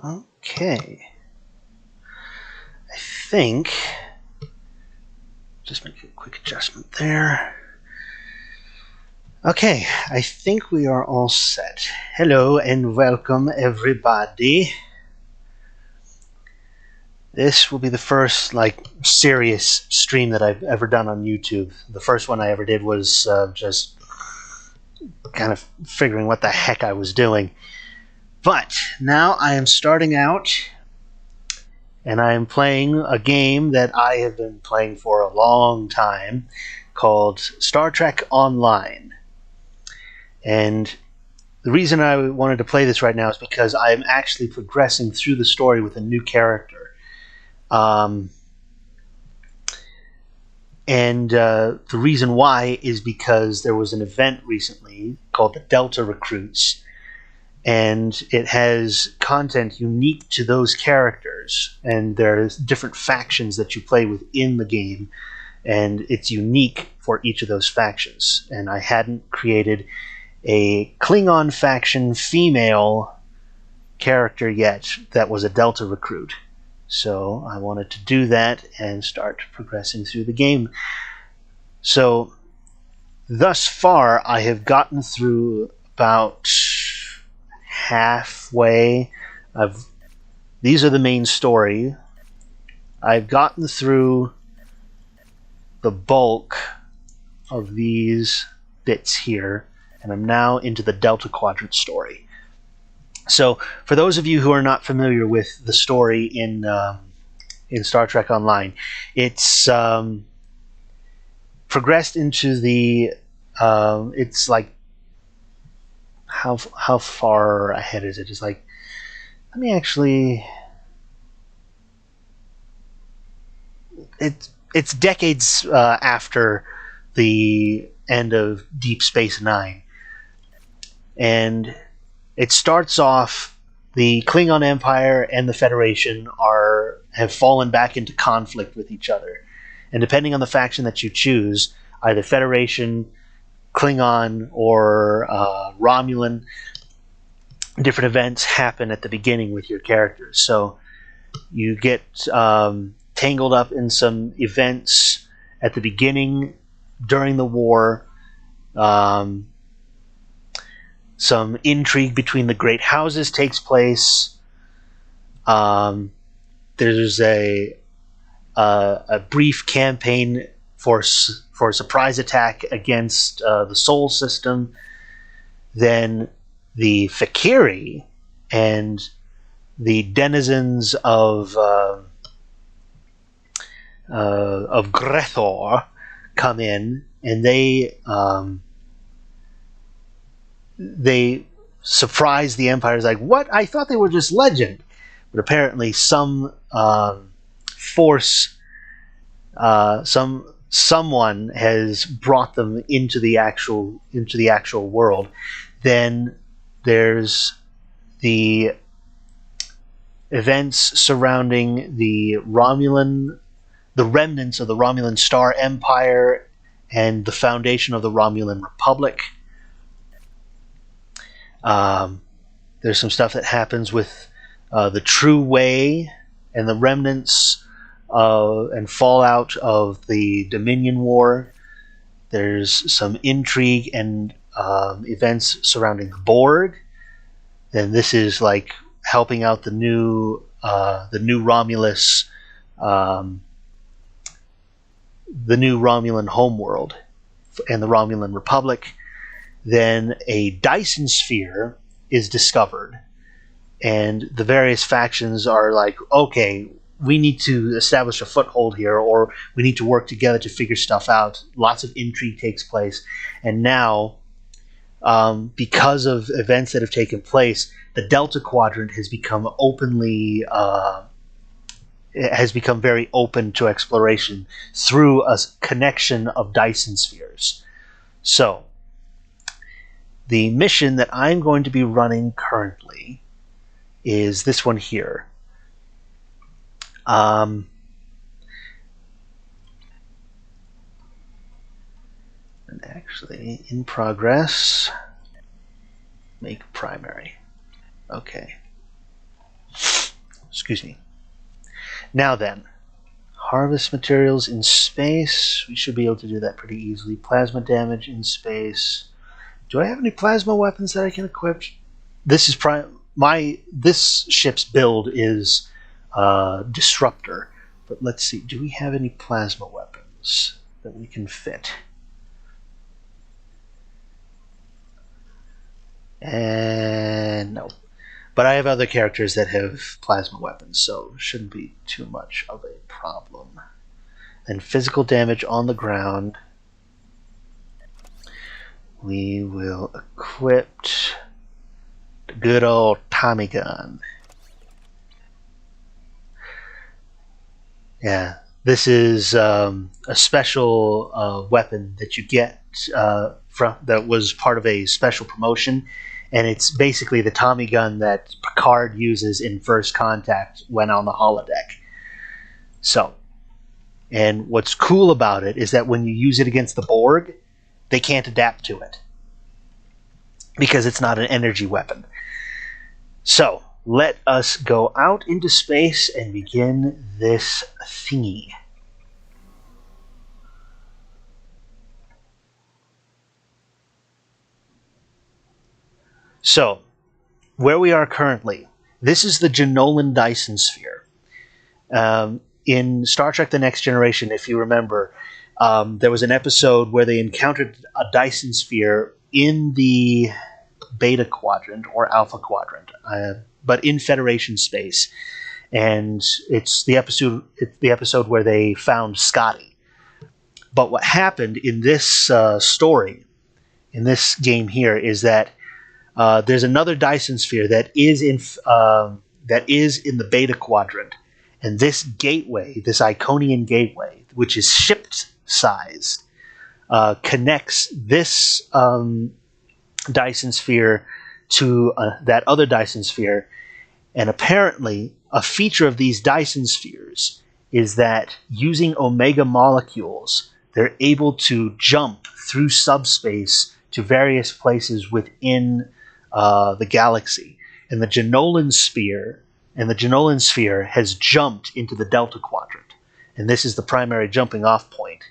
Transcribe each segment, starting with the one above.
Okay. I think, just make a quick adjustment there. Okay, I think we are all set. Hello and welcome everybody. This will be the first serious stream that I've ever done on YouTube. The first one I ever did was just kind of figuring what the heck I was doing. But now I am starting out, and I am playing a game that I have been playing for a long time called Star Trek Online. And the reason I wanted to play this right now is because I'm actually progressing through the story with a new character. The reason why is because there was an event recently called the Delta Recruits, and it has content unique to those characters, and there's different factions that you play within the game, and it's unique for each of those factions. And I hadn't created a Klingon faction female character yet that was a Delta recruit. So I wanted to do that and start progressing through the game. So thus far I have gotten through about halfway. These are the main story. I've gotten through the bulk of these bits here, and I'm now into the Delta Quadrant story. So, for those of you who are not familiar with the story in Star Trek Online, it's progressed into the it's like how far ahead is it? It's like, let me actually. It's decades after the end of Deep Space Nine, and it starts off, the Klingon Empire and the Federation have fallen back into conflict with each other. And depending on the faction that you choose, either Federation, Klingon, or Romulan, different events happen at the beginning with your characters. So you get tangled up in some events at the beginning during the war. Some intrigue between the great houses takes place. There's a brief campaign for a surprise attack against the Sol system. Then the Fakiri and the denizens of Grethor come in, and they surprise the Empire. It's like, what? I thought they were just legend. But apparently some force, someone has brought them into the actual world. Then there's the events surrounding the remnants of the Romulan Star Empire and the foundation of the Romulan Republic. There's some stuff that happens with the True Way and the remnants and fallout of the Dominion War. There's some intrigue and events surrounding the Borg. Then this is like helping out the new Romulus, the new Romulan homeworld and the Romulan Republic. Then a Dyson sphere is discovered, and the various factions are like, okay, we need to establish a foothold here, or we need to work together to figure stuff out. Lots of intrigue takes place, and now, because of events that have taken place, the Delta Quadrant has become very open to exploration through a connection of Dyson spheres. So the mission that I'm going to be running currently is this one here. And actually, in progress, make primary. Okay. Excuse me. Now then, harvest materials in space. We should be able to do that pretty easily. Plasma damage in space. Do I have any plasma weapons that I can equip? This is this ship's build is disruptor. But let's see. Do we have any plasma weapons that we can fit? And no. But I have other characters that have plasma weapons, so shouldn't be too much of a problem. And physical damage on the ground. We will equip the good old Tommy gun. Yeah, this is a special weapon that you get that was part of a special promotion, and it's basically the Tommy gun that Picard uses in First Contact when on the holodeck. So, and what's cool about it is that when you use it against the Borg, they can't adapt to it because it's not an energy weapon. So, let us go out into space and begin this thingy. So, where we are currently, this is the Jenolan Dyson Sphere. In Star Trek The Next Generation, if you remember, there was an episode where they encountered a Dyson Sphere in the Beta Quadrant or Alpha Quadrant, but in Federation space. And it's the episode where they found Scotty. But what happened in this story, in this game here, is that there's another Dyson Sphere that is in the Beta Quadrant, and this gateway, this Iconian gateway, which is ship-sized, connects this Dyson Sphere to that other Dyson Sphere. And apparently, a feature of these Dyson Spheres is that using omega molecules, they're able to jump through subspace to various places within the galaxy. And the Jenolan Sphere has jumped into the Delta Quadrant. And this is the primary jumping off point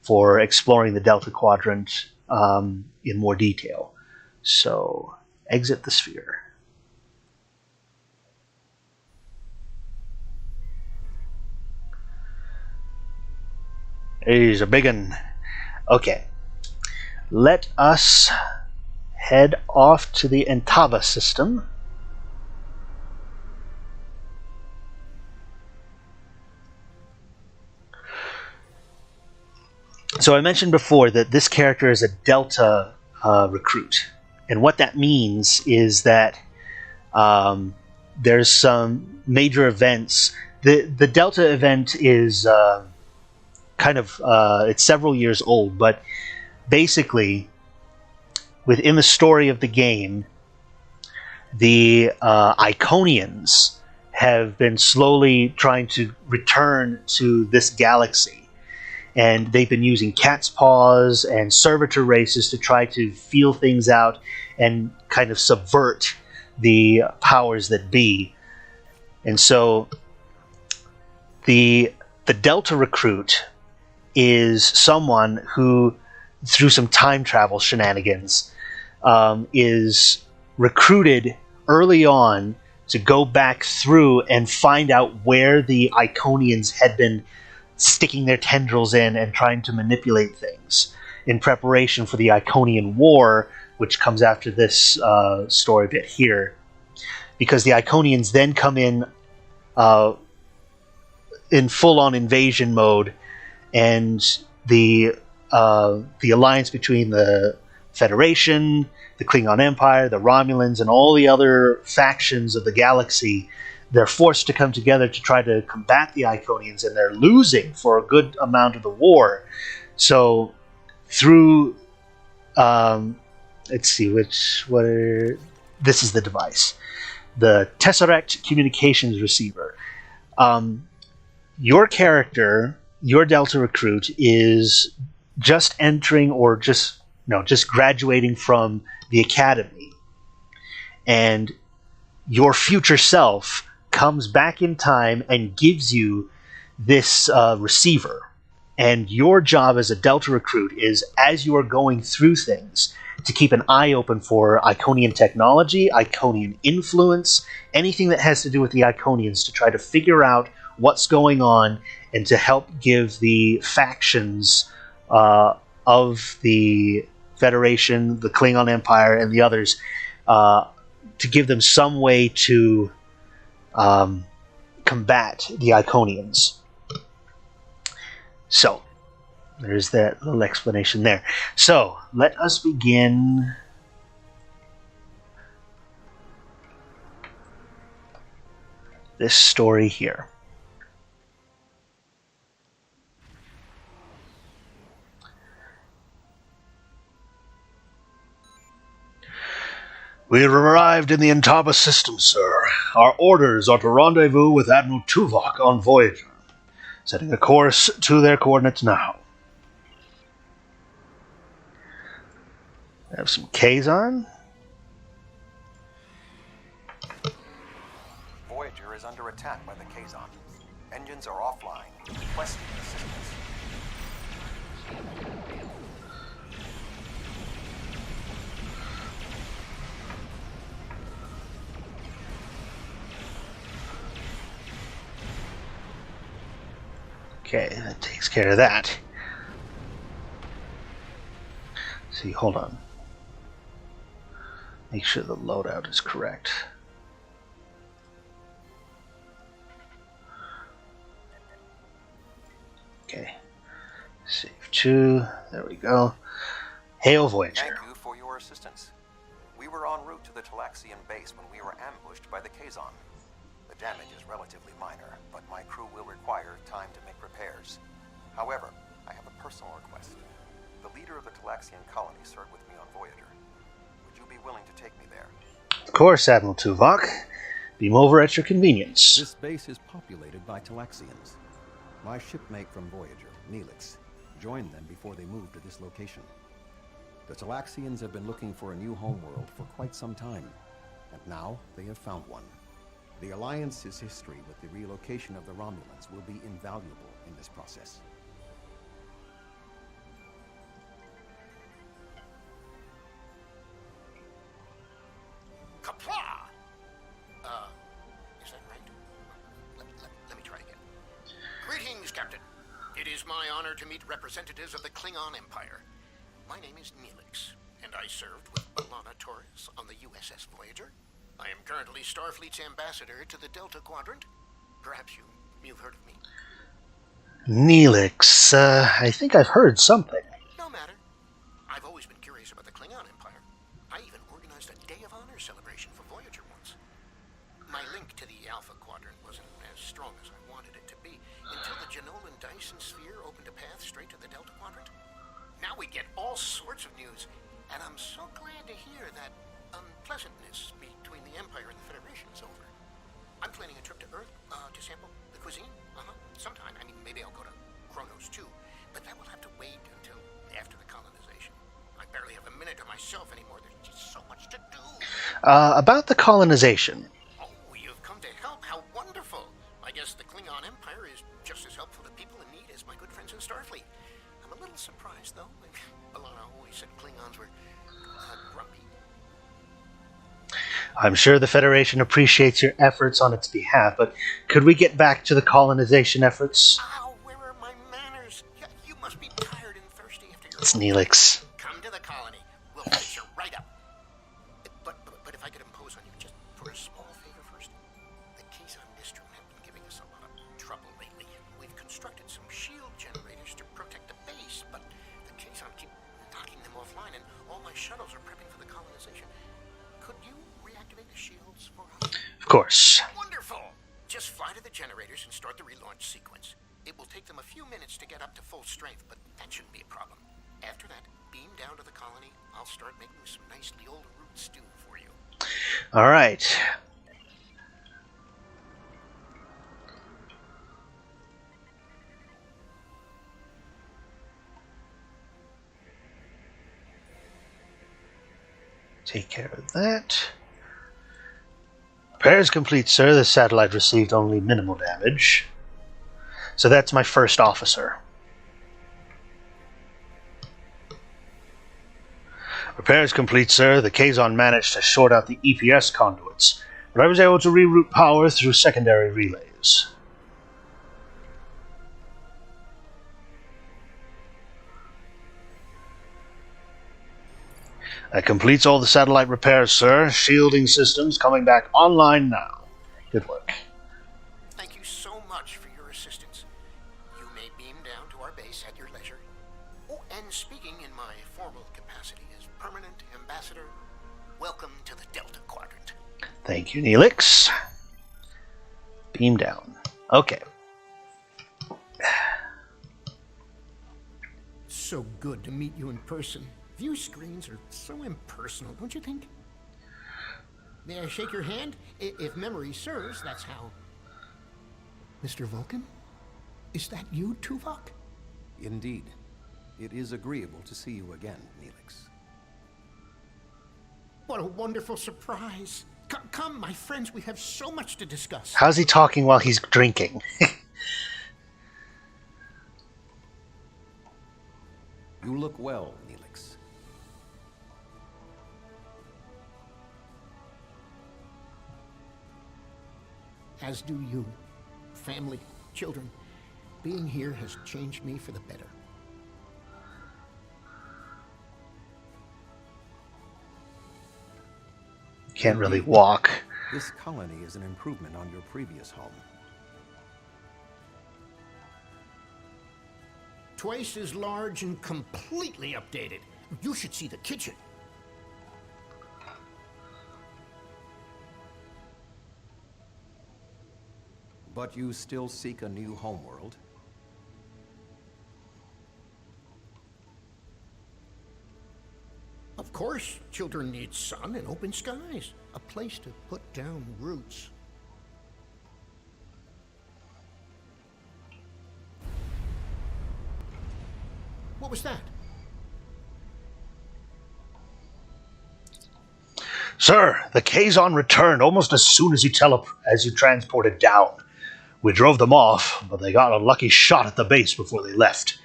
for exploring the Delta Quadrant in more detail. So, exit the sphere. He's a big one. Okay. Let us head off to the Entaba system. So I mentioned before that this character is a Delta recruit. And what that means is that there's some major events. The Delta event is it's several years old, but basically, within the story of the game, the Iconians have been slowly trying to return to this galaxy. And they've been using cat's paws and servitor races to try to feel things out and kind of subvert the powers that be. And so the Delta recruit is someone who, through some time travel shenanigans, is recruited early on to go back through and find out where the Iconians had been sticking their tendrils in and trying to manipulate things in preparation for the Iconian War, which comes after this story bit here. Because the Iconians then come in full-on invasion mode, and the alliance between the Federation, the Klingon Empire, the Romulans, and all the other factions of the galaxy, they're forced to come together to try to combat the Iconians, and they're losing for a good amount of the war. So through let's see this is the device, the Tesseract communications receiver. Your character, your Delta recruit, is just entering or just graduating from the academy, and your future self comes back in time and gives you this receiver. And your job as a Delta recruit is, as you are going through things, to keep an eye open for Iconian technology, Iconian influence, anything that has to do with the Iconians, to try to figure out what's going on and to help give the factions of the Federation, the Klingon Empire, and the others, to give them some way to combat the Iconians. So, there's that little explanation there. So, let us begin this story here. We have arrived in the Intaba system, sir. Our orders are to rendezvous with Admiral Tuvok on Voyager. Setting a course to their coordinates now. Have some Kazon. Voyager is under attack by the Kazon. Engines are offline. Requesting assistance. Okay, that takes care of that. Let's see, hold on. Make sure the loadout is correct. Okay. Save 2. There we go. Hail, Voyager. Thank you for your assistance. We were en route to the Talaxian base when we were ambushed by the Kazon. The damage is relatively minor, but my crew will require time to make repairs. However, I have a personal request. The leader of the Talaxian colony served with me on Voyager. Would you be willing to take me there? Of course, Admiral Tuvok. Beam over at your convenience. This base is populated by Talaxians. My shipmate from Voyager, Neelix, joined them before they moved to this location. The Talaxians have been looking for a new homeworld for quite some time, and now they have found one. The Alliance's history with the relocation of the Romulans will be invaluable in this process. Kapla! Is that right? Let me try again. Greetings, Captain. It is my honor to meet representatives of the Klingon Empire. My name is Neelix, and I served with B'Elanna Torres on the USS Voyager. I am currently Starfleet's ambassador to the Delta Quadrant. Perhaps you've heard of me. Neelix, I think I've heard something. No matter. I've always been curious about the Klingon Empire. I even organized a Day of Honor celebration for Voyager once. My link to the Alpha Quadrant wasn't as strong as I wanted it to be until the Jenolan Dyson Sphere opened a path straight to the Delta Quadrant. Now we get all sorts of news, and I'm so glad to hear that unpleasantness between the Empire and the Federation is over. I'm planning a trip to Earth to sample the cuisine. Sometime. I mean, maybe I'll go to Kronos too, but that will have to wait until after the colonization. I barely have a minute to myself anymore. There's just so much to do. About the colonization. Oh, you've come to help. How wonderful. I guess the Klingon Empire is just as helpful to people in need as my good friends in Starfleet. I'm a little surprised, though. B'Elanna always said Klingons were grumpy. I'm sure the Federation appreciates your efforts on its behalf, but could we get back to the colonization efforts? Ow, where are my manners? You must be tired and thirsty after your... It's Neelix. Come to the colony. We'll fix you right up. But if I could impose on you just for a small favor first. The Kazon Nistrum have been giving us a lot of trouble lately. We've constructed some shield generators to protect the base, but the Kazon keep knocking them offline, and all my shuttles are prepping for the colonization. Could you reactivate the shields for us? Of course. Wonderful! Just fly to the generators and start the relaunch sequence. It will take them a few minutes to get up to full strength, but that shouldn't be a problem. After that, beam down to the colony. I'll start making some nice Leola root stew for you. All right. Take care of that. Repairs complete, sir. The satellite received only minimal damage. So that's my first officer. Repairs complete, sir. The Kazon managed to short out the EPS conduits, but I was able to reroute power through secondary relays. That completes all the satellite repairs, sir. Shielding systems coming back online now. Good work. Thank you so much for your assistance. You may beam down to our base at your leisure. Oh, and speaking in my formal capacity as permanent ambassador, welcome to the Delta Quadrant. Thank you, Neelix. Beam down. Okay. So good to meet you in person. View screens are so impersonal, don't you think? May I shake your hand? If memory serves, that's how. Mr. Vulcan? Is that you, Tuvok? Indeed. It is agreeable to see you again, Neelix. What a wonderful surprise. Come, my friends, we have so much to discuss. How's he talking while he's drinking? You look well, Neelix. As do you. Family, children. Being here has changed me for the better. Can't really walk. This colony is an improvement on your previous home. Twice as large and completely updated. You should see the kitchen. But you still seek a new homeworld? Of course, children need sun and open skies. A place to put down roots. What was that? Sir, the Kazon returned almost as soon as you transported down. We drove them off, but they got a lucky shot at the base before they left.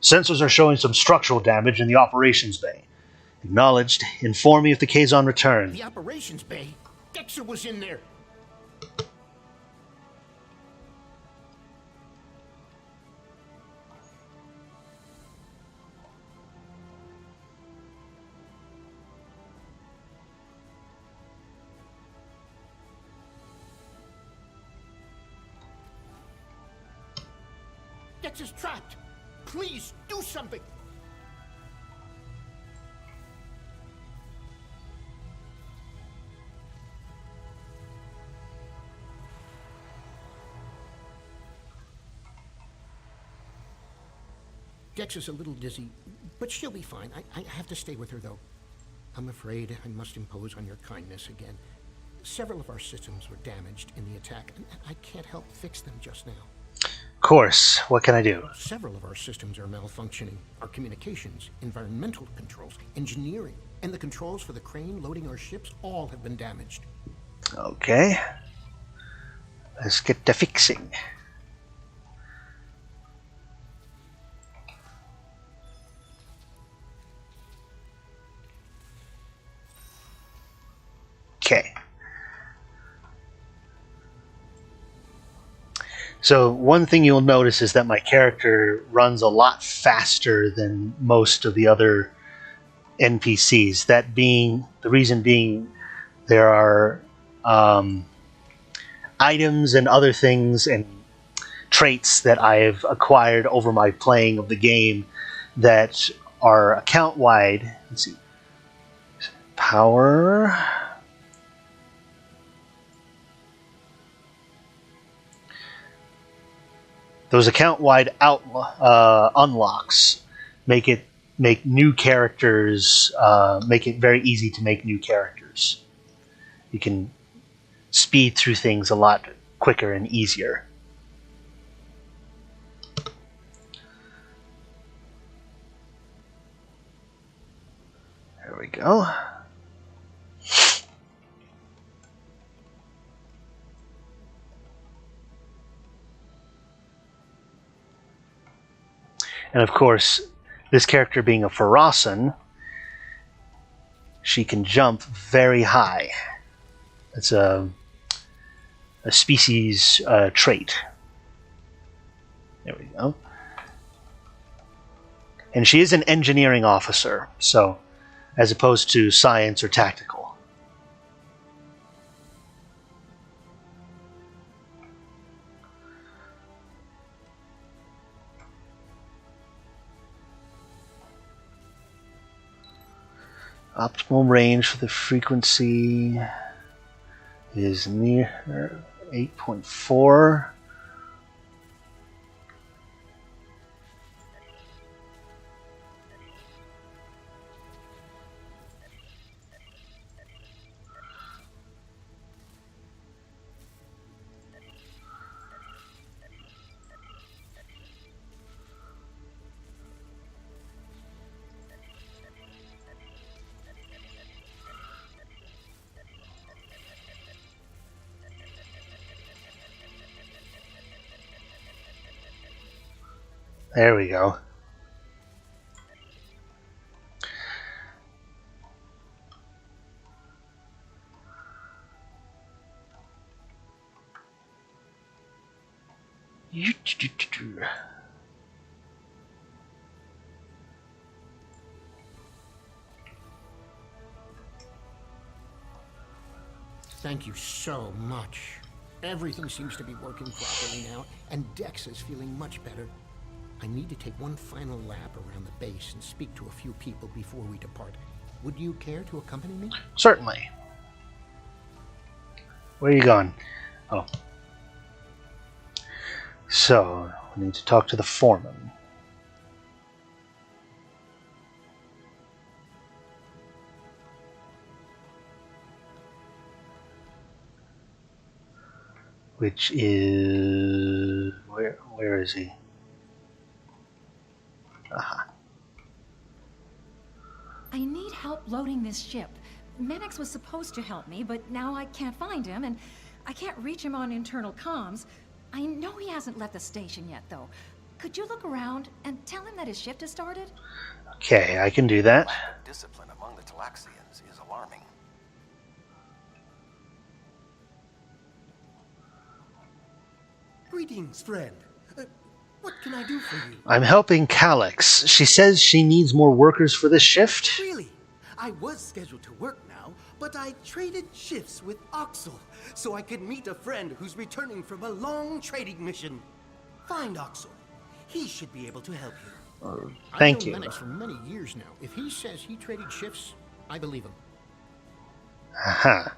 Sensors are showing some structural damage in the operations bay. Acknowledged. Inform me if the Kazon return. The operations bay? Dexter was in there. Dexter's trapped. Please, do something. Dex is a little dizzy, but she'll be fine. I have to stay with her, though. I'm afraid I must impose on your kindness again. Several of our systems were damaged in the attack, and I can't help fix them just now. Of course. What can I do? Several of our systems are malfunctioning. Our communications, environmental controls, engineering, and the controls for the crane loading our ships all have been damaged. Okay. Let's get to fixing. Okay. So one thing you'll notice is that my character runs a lot faster than most of the other NPCs. That being, the reason being, there are items and other things and traits that I've acquired over my playing of the game that are account-wide. Let's see. Power. Those account-wide unlocks make new characters, make it very easy to make new characters. You can speed through things a lot quicker and easier. There we go. And of course, this character being a Pharosan, she can jump very high. It's a species trait. There we go. And she is an engineering officer, so as opposed to science or tactical. Optimal range for the frequency is near 8.4. There we go. Thank you so much. Everything seems to be working properly now, and Dex is feeling much better. I need to take one final lap around the base and speak to a few people before we depart. Would you care to accompany me? Certainly. Where are you going? Oh. So, we need to talk to the foreman. Which is... Where is he? Aha. I need help loading this ship. Menix was supposed to help me, but now I can't find him, and I can't reach him on internal comms. I know he hasn't left the station yet, though. Could you look around and tell him that his shift has started? Okay, I can do that. Lack of discipline among the Talaxians is alarming. Greetings, friend. What can I do for you? I'm helping Calyx. She says she needs more workers for this shift. Really? I was scheduled to work now, but I traded shifts with Oxel so I could meet a friend who's returning from a long trading mission. Find Oxel. He should be able to help you. Thank you. I've known Menix for many years now. If he says he traded shifts, I believe him. Aha.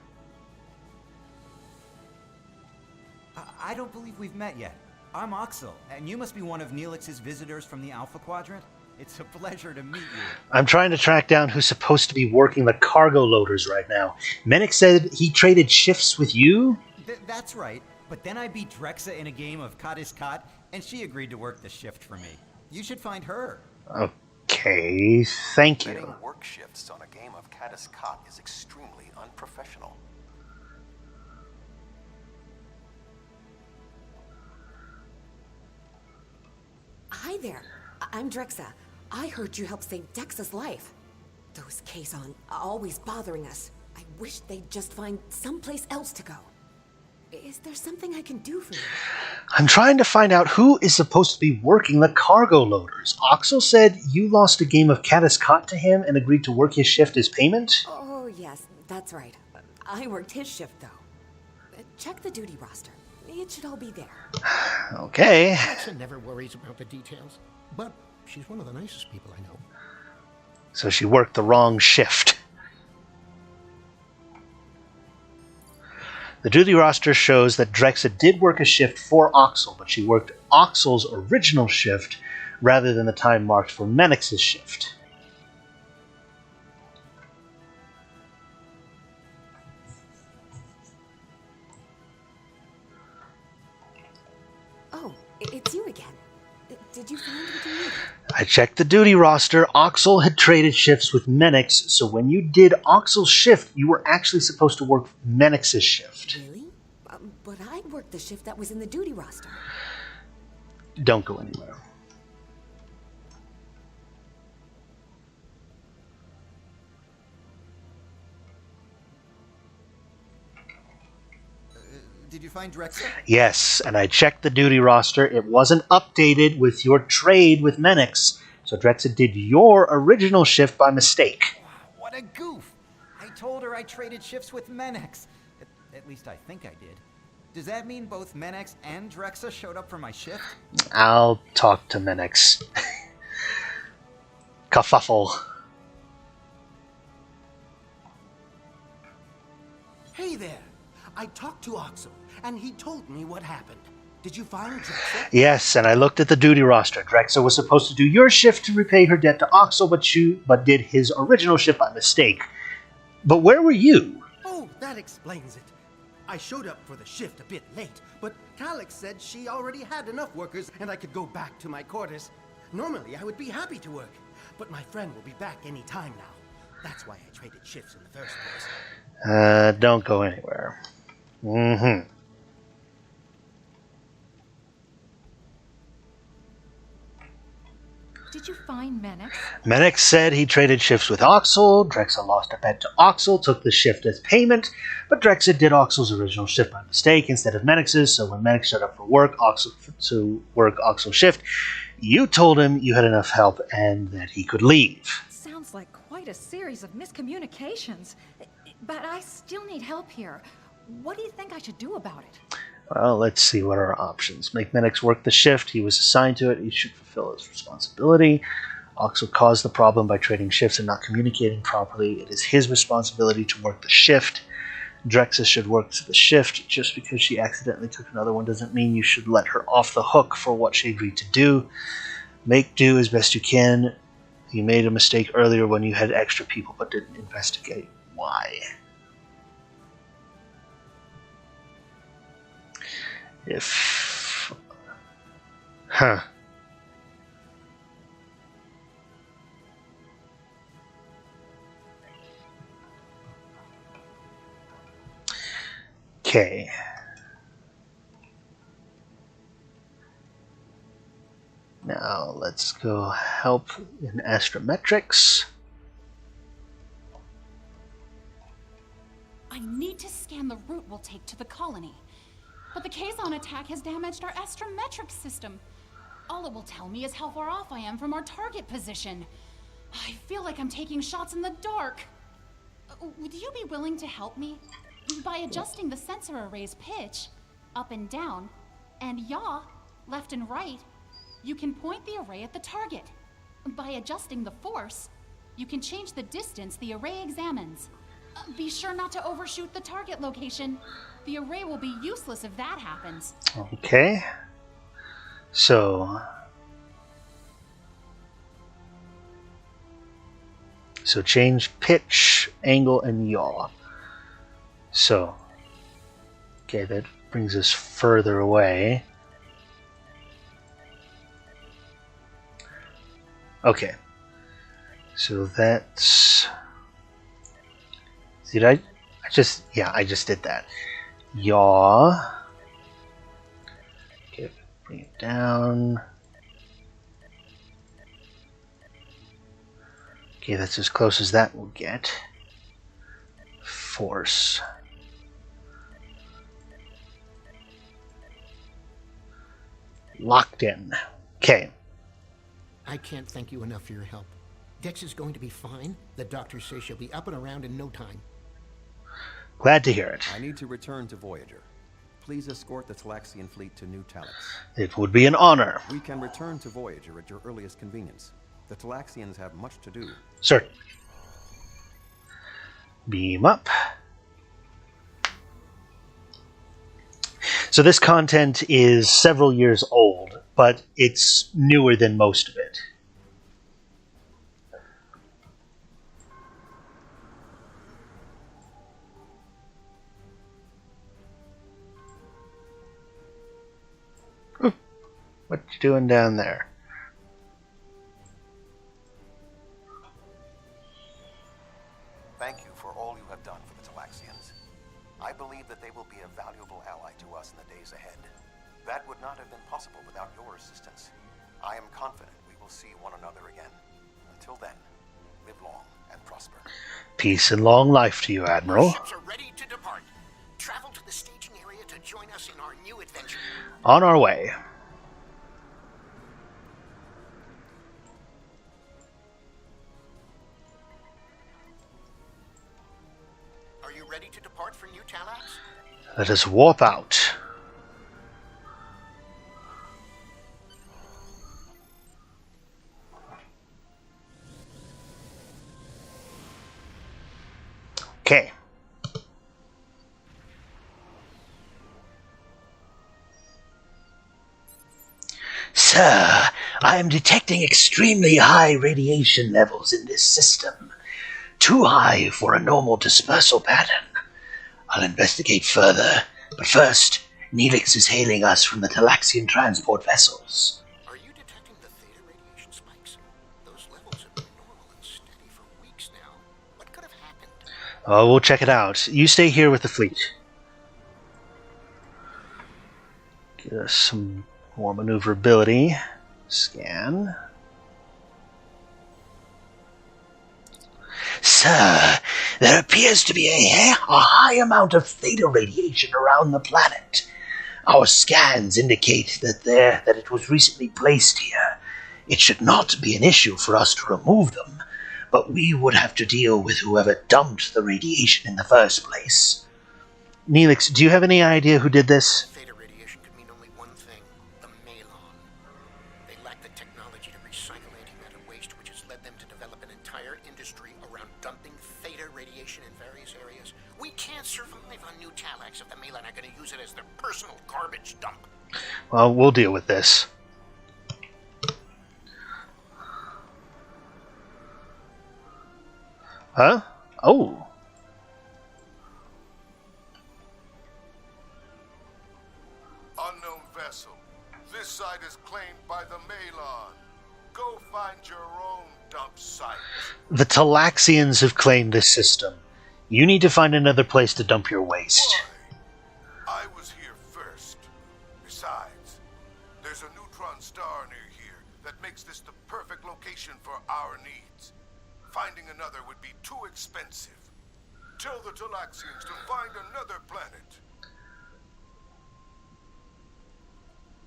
I don't believe we've met yet. I'm Oxel, and you must be one of Neelix's visitors from the Alpha Quadrant. It's a pleasure to meet you. I'm trying to track down who's supposed to be working the cargo loaders right now. Menix said he traded shifts with you? That's right, but then I beat Drexa in a game of Kat is Kat, and she agreed to work the shift for me. You should find her. Okay, thank you. Betting work shifts on a game of Caddis Cot is extremely unprofessional. Hi there. I'm Drexa. I heard you helped save Dex's life. Those Kazon always bothering us. I wish they'd just find someplace else to go. Is there something I can do for you? I'm trying to find out who is supposed to be working the cargo loaders. Oxel said you lost a game of Caddis Cot to him and agreed to work his shift as payment? Oh, yes, that's right. I worked his shift, though. Check the duty roster. It should all be there. Okay. Alexa never worries about the details, but she's one of the nicest people I know. So she worked the wrong shift. The duty roster shows that Drexa did work a shift for Oxel, but she worked Oxel's original shift rather than the time marked for Menix's shift. Oh, it's you again. Did you find what you needed? I checked the duty roster. Oxel had traded shifts with Menix, so when you did Oxel's shift, you were actually supposed to work Menix's shift. Really? But I worked the shift that was in the duty roster. Don't go anywhere. Did you find Drexa? Yes, and I checked the duty roster. It wasn't updated with your trade with Menix, so Drexa did your original shift by mistake. What a goof! I told her I traded shifts with Menex. At least I think I did. Does that mean both Menex and Drexa showed up for my shift? I'll talk to Menix. Kerfuffle. Hey there. I talked to Oxel, and he told me what happened. Did you find Drexa? Yes, and I looked at the duty roster. Drexa was supposed to do your shift to repay her debt to Oxel, but did his original shift by mistake. But where were you? Oh, that explains it. I showed up for the shift a bit late, but Calix said she already had enough workers and I could go back to my quarters. Normally, I would be happy to work, but my friend will be back any time now. That's why I traded shifts in the first place. Don't go anywhere. Mm-hmm. Did you find Menix? Menix said he traded shifts with Oxel. Drexa lost a bet to Oxel, took the shift as payment, but Drexa did Oxel's original shift by mistake instead of Menix's, so when Menix showed up for work, Oxel's shift, you told him you had enough help and that he could leave. Sounds like quite a series of miscommunications. But I still need help here. What do you think I should do about it? Well, let's see what are our options. Make Menix work the shift. He was assigned to it. He should fulfill his responsibility. Oxel caused the problem by trading shifts and not communicating properly. It is his responsibility to work the shift. Drexa should work the shift. Just because she accidentally took another one doesn't mean you should let her off the hook for what she agreed to do. Make do as best you can. You made a mistake earlier when you had extra people but didn't investigate why. Okay. Now let's go help in astrometrics. I need to scan the route we'll take to the colony. But the Kazon attack has damaged our astrometric system. All it will tell me is how far off I am from our target position. I feel like I'm taking shots in the dark. Would you be willing to help me? By adjusting the sensor array's pitch, up and down, and yaw, left and right, you can point the array at the target. By adjusting the force, you can change the distance the array examines. Be sure not to overshoot the target location. The array will be useless if that happens. Okay. So change pitch, angle, and yaw. So, okay, that brings us further away. Okay. So that's... I just did that. Yaw. Okay, bring it down. Okay, that's as close as that will get. Force. Locked in. Okay. I can't thank you enough for your help. Dex is going to be fine. The doctors say she'll be up and around in no time. Glad to hear it. I need to return to Voyager. Please escort the Talaxian fleet to New Talix. It would be an honor. We can return to Voyager at your earliest convenience. The Talaxians have much to do. Sir. Beam up. So this content is several years old, but it's newer than most of it. What you doing down there? Thank you for all you have done for the Talaxians. I believe that they will be a valuable ally to us in the days ahead. That would not have been possible without your assistance. I am confident we will see one another again. Until then, live long and prosper. Peace and long life to you, Admiral. Ships are ready to depart. Travel to the staging area to join us in our new adventure. On our way. Are you ready to depart for New Talax? Let us warp out. Okay. Sir, I am detecting extremely high radiation levels in this system. Too high for a normal dispersal pattern. I'll investigate further, but first, Neelix is hailing us from the Talaxian transport vessels. Are you detecting the theta radiation spikes? Those levels have been normal and steady for weeks now. What could have happened? Oh, we'll check it out. You stay here with the fleet. Get us some more maneuverability. Scan. Sir, there appears to be a high amount of theta radiation around the planet. Our scans indicate that it was recently placed here. It should not be an issue for us to remove them, but we would have to deal with whoever dumped the radiation in the first place. Neelix, do you have any idea who did this? Theta radiation could mean only one thing: the Malon. They lack the technology to recycle antimatter waste, which has led them to develop an entire industry around dumping theta radiation in various areas. We can't survive on New Talax if the Malon are going to use it as their personal garbage dump. Well, we'll deal with this. Huh? Oh. Unknown vessel. This site is claimed by the Malon. Go find your own dump site. The Talaxians have claimed this system. You need to find another place to dump your waste. Why? I was here first. Besides, there's a neutron star near here that makes this the perfect location for our needs. Finding another would be too expensive. Tell the Talaxians to find another planet.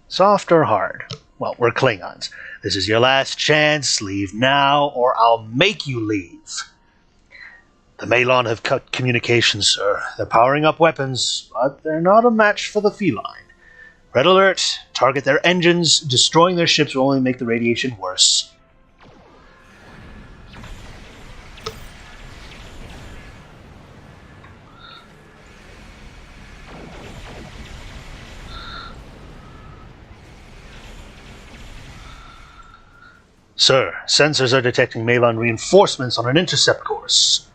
Soft or hard? Well, we're Klingons. This is your last chance. Leave now, or I'll make you leave. The Malon have cut communications, sir. They're powering up weapons, but they're not a match for the feline. Red alert. Target their engines. Destroying their ships will only make the radiation worse. Sir, sensors are detecting Malon reinforcements on an intercept course.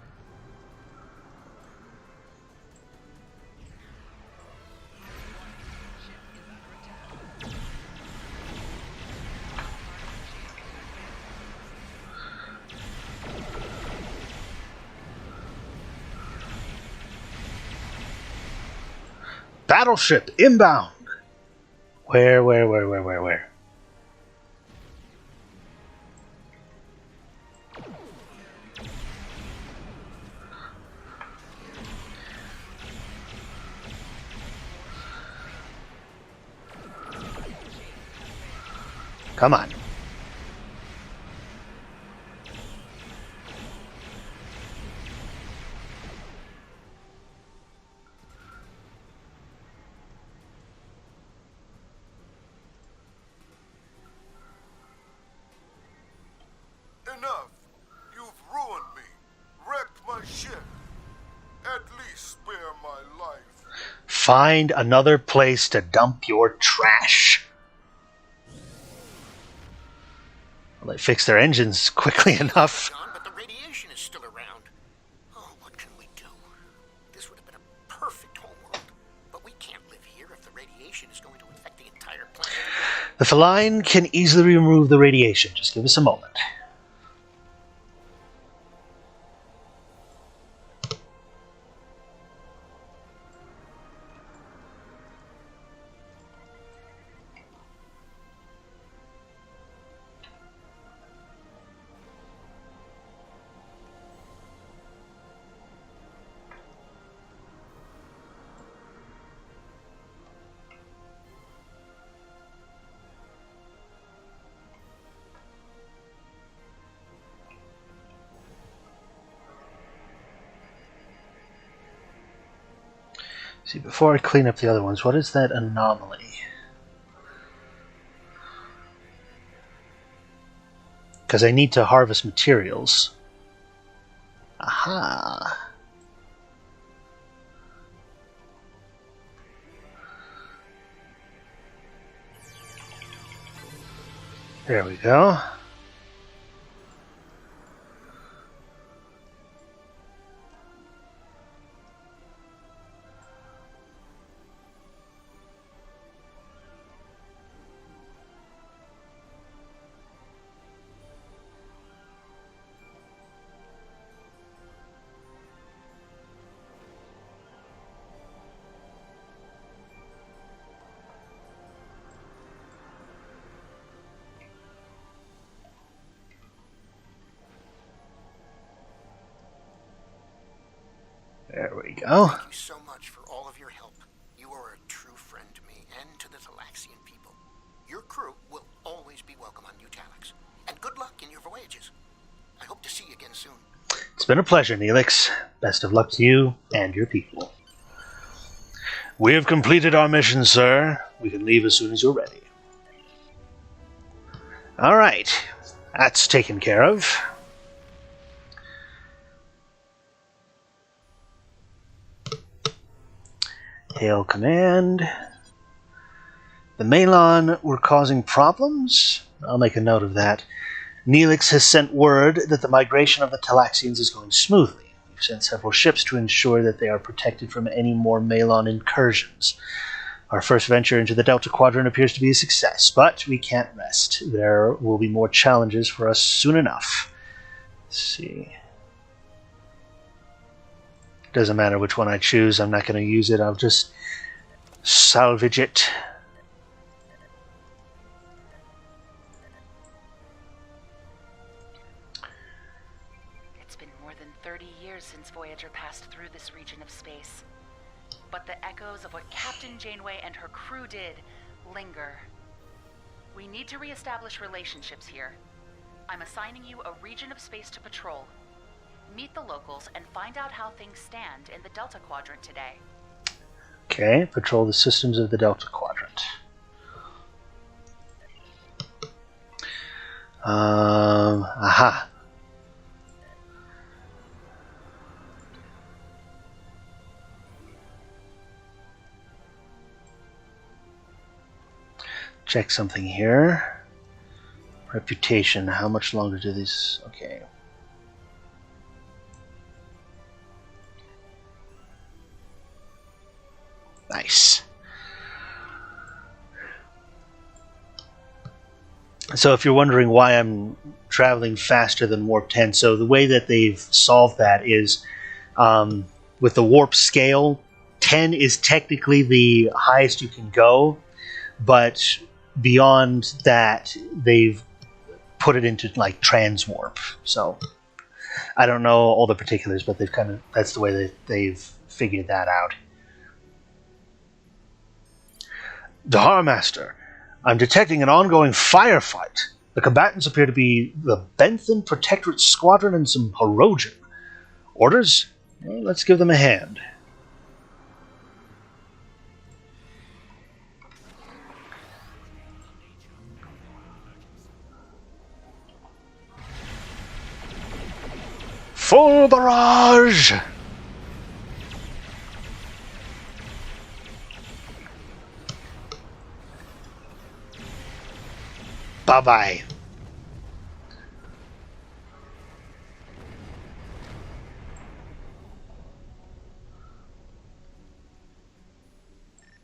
Battleship inbound. Where? Come on. Enough. You've ruined me. Wrecked my ship. At least spare my life. Find another place to dump your trash. Well, they fix their engines quickly enough. Gone, but the radiation is still around. Oh, what can we do? This would have been a perfect homeworld, but we can't live here if the radiation is going to infect the entire planet. The feline can easily remove the radiation. Just give us a moment. See, before I clean up the other ones, what is that anomaly? Because I need to harvest materials. Aha! There we go. There we go. Thank you so much for all of your help. You are a true friend to me and to the Talaxian people. Your crew will always be welcome on New Talax. And good luck in your voyages. I hope to see you again soon. It's been a pleasure, Neelix. Best of luck to you and your people. We have completed our mission, sir. We can leave as soon as you're ready. Alright. That's taken care of. Hail command. The Malon were causing problems? I'll make a note of that. Neelix has sent word that the migration of the Talaxians is going smoothly. We've sent several ships to ensure that they are protected from any more Malon incursions. Our first venture into the Delta Quadrant appears to be a success, but we can't rest. There will be more challenges for us soon enough. Let's see. Doesn't matter which one I choose, I'm not going to use it, I'll just salvage it. It's been more than 30 years since Voyager passed through this region of space. But the echoes of what Captain Janeway and her crew did linger. We need to reestablish relationships here. I'm assigning you a region of space to patrol. Meet the locals and find out how things stand in the Delta Quadrant today. Okay, patrol the systems of the Delta Quadrant. Aha. Check something here. Reputation, how much longer do these... Okay. Nice. So if you're wondering why I'm traveling faster than Warp 10, so the way that they've solved that is with the Warp scale, 10 is technically the highest you can go, but beyond that, they've put it into like transwarp. So I don't know all the particulars, but they've kind of, that's the way that they've figured that out. Dahar Master, I'm detecting an ongoing firefight. The combatants appear to be the Benthan Protectorate Squadron and some Hirogen. Orders? Well, let's give them a hand. Full barrage! Bye-bye.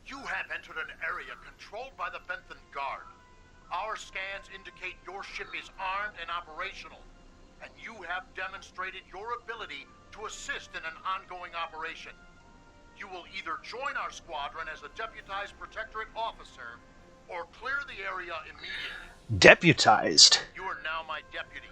You have entered an area controlled by the Benthan Guard. Our scans indicate your ship is armed and operational, and you have demonstrated your ability to assist in an ongoing operation. You will either join our squadron as a deputized Protectorate officer, or clear the area immediately. Deputized. You are now my deputy.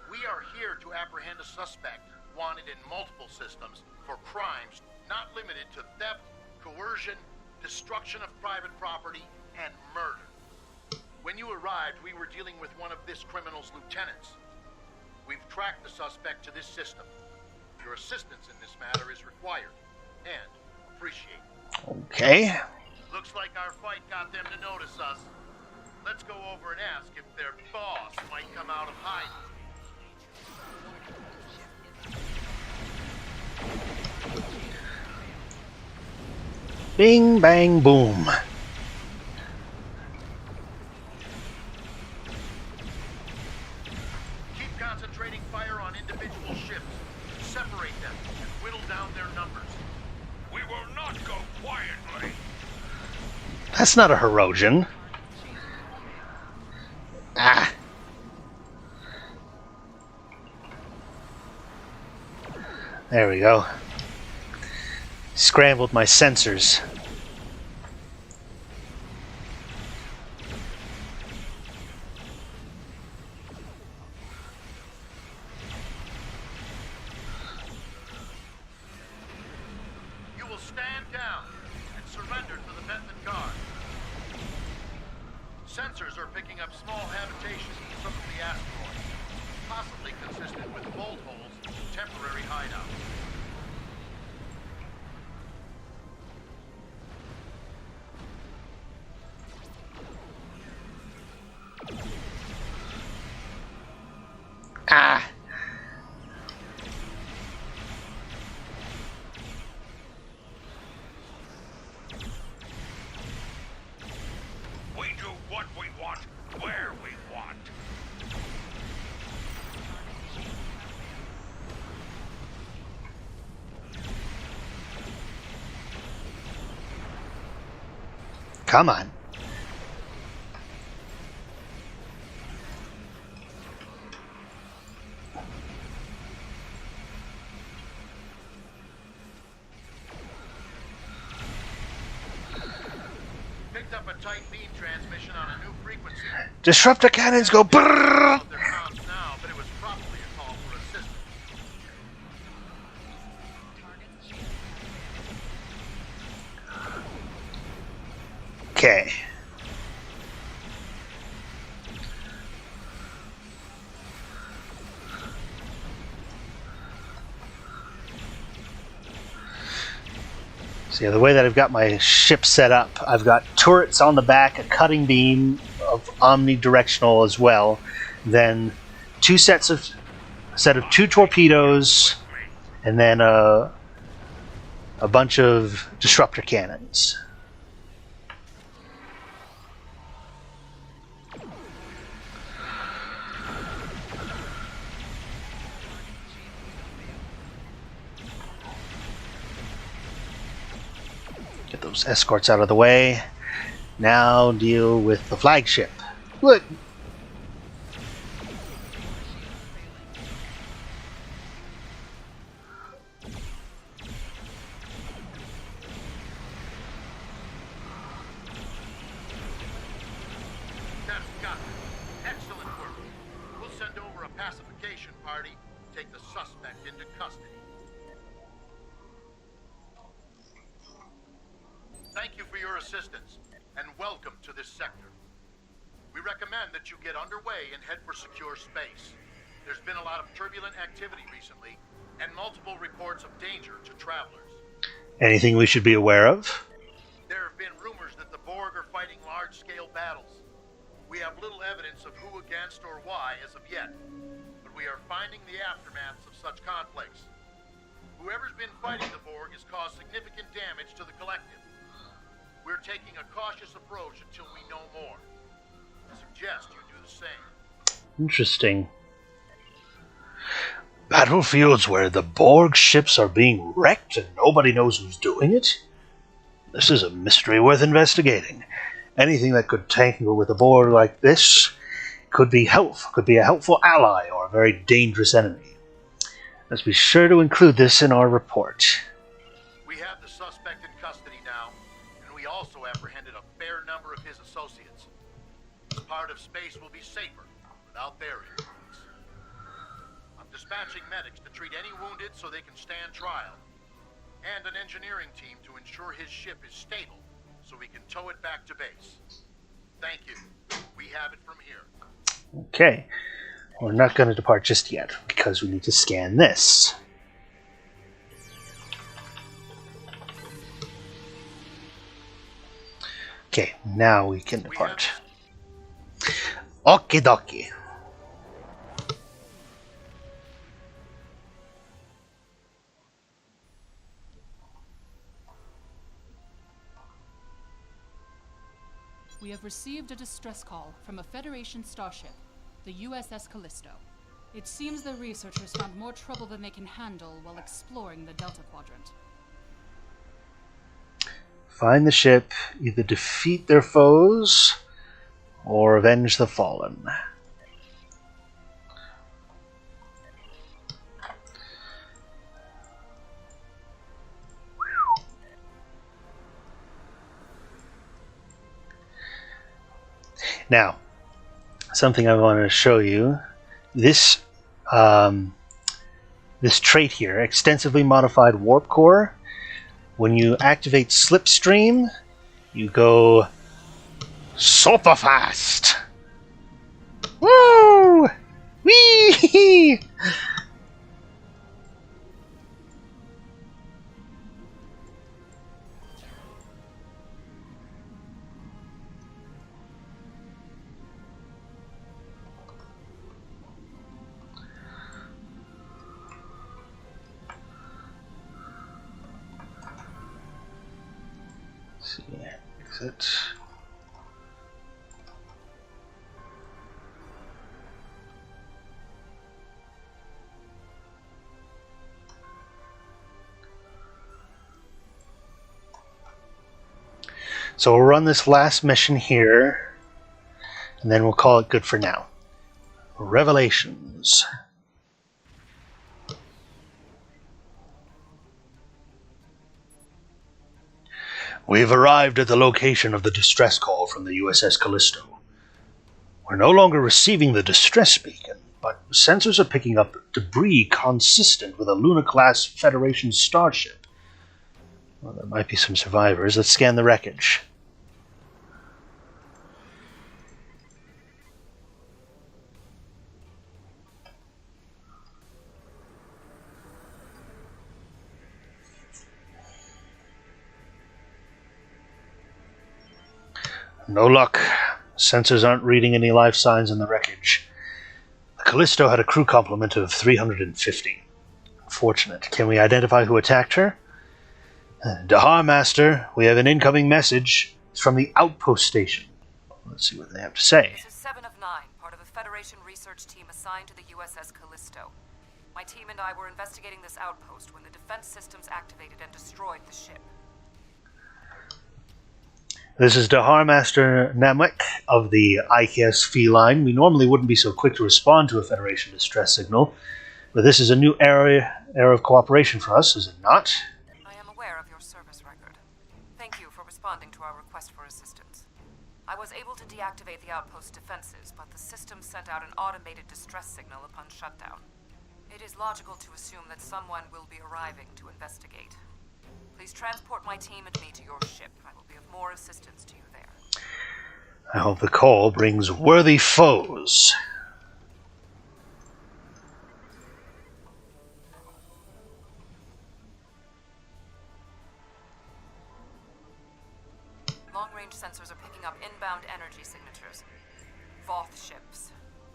We are here to apprehend a suspect wanted in multiple systems for crimes not limited to theft, coercion, destruction of private property, and murder. When you arrived, we were dealing with one of this criminal's lieutenants. We've tracked the suspect to this system. Your assistance in this matter is required. And, appreciate it. Okay. Looks like our fight got them to notice us. Let's go over and ask if their boss might come out of hiding. Bing, bang, boom. Keep concentrating fire on individual ships. Separate them and whittle down their numbers. We will not go quietly. That's not a Herosian. Ah. There we go. Scrambled my sensors. You will stand down and surrender to the Benton Guard. Sensors are picking up small habitations in some of the asteroids, possibly consistent with bolt holes and temporary hideouts. Ah. We do what we want, where we want. Come on. Picked up a tight beam transmission on a new frequency. Disruptor cannons go brrrr. Their comms now, but it was probably a call for assistance. Okay. See, the way that I've got my ship set up, I've got turrets on the back, a cutting beam of omnidirectional as well, then two set of two torpedoes, and then a bunch of disruptor cannons. Get those escorts out of the way. Now deal with the flagship. Look. That's got it. Excellent work. We'll send over a pacification party, take the suspect into custody. Thank you for your assistance, and welcome to this sector. We recommend that you get underway and head for secure space. There's been a lot of turbulent activity recently, and multiple reports of danger to travelers. Anything we should be aware of? There have been rumors that the Borg are fighting large-scale battles. We have little evidence of who against or why as of yet, but we are finding the aftermaths of such conflicts. Whoever's been fighting the Borg has caused significant damage to the collective. We're taking a cautious approach until we know more. I suggest you do the same. Interesting. Battlefields where the Borg ships are being wrecked and nobody knows who's doing it? This is a mystery worth investigating. Anything that could tangle with a Borg like this could be a helpful ally or a very dangerous enemy. Let's be sure to include this in our report. We have the suspect in custody now, and we also apprehended a fair number of his associates. Part of space will be safer without their influence. I'm dispatching medics to treat any wounded so they can stand trial, and an engineering team to ensure his ship is stable so we can tow it back to base. Thank you. We have it from here. Okay. We're not going to depart just yet, because we need to scan this. Okay, now we can depart. Okie dokie. We have received a distress call from a Federation starship, the USS Callisto. It seems the researchers found more trouble than they can handle while exploring the Delta Quadrant. Find the ship, either defeat their foes, or avenge the fallen. Now, something I want to show you. This this trait here, extensively modified warp core. When you activate Slipstream, you go super fast. Woo! Wee! See, exit. So we'll run this last mission here, and then we'll call it good for now. Revelations. We've arrived at the location of the distress call from the USS Callisto. We're no longer receiving the distress beacon, but sensors are picking up debris consistent with a Luna-class Federation starship. Well, there might be some survivors. Let's scan the wreckage. No luck. Sensors aren't reading any life signs in the wreckage. The Callisto had a crew complement of 350. Unfortunate. Can we identify who attacked her? Dahar Master, we have an incoming message. It's from the outpost station. Let's see what they have to say. This is 7 of 9, part of a Federation research team assigned to the USS Callisto. My team and I were investigating this outpost when the defense systems activated and destroyed the ship. This is Dahar Master Namwick of the IKS Feline. We normally wouldn't be so quick to respond to a Federation distress signal, but this is a new era of cooperation for us, is it not? I am aware of your service record. Thank you for responding to our request for assistance. I was able to deactivate the outpost defenses, but the system sent out an automated distress signal upon shutdown. It is logical to assume that someone will be arriving to investigate. Please transport my team and me to your ship. I will be of more assistance to you there. I hope the call brings worthy foes. Long-range sensors are picking up inbound energy signatures. Voth ships.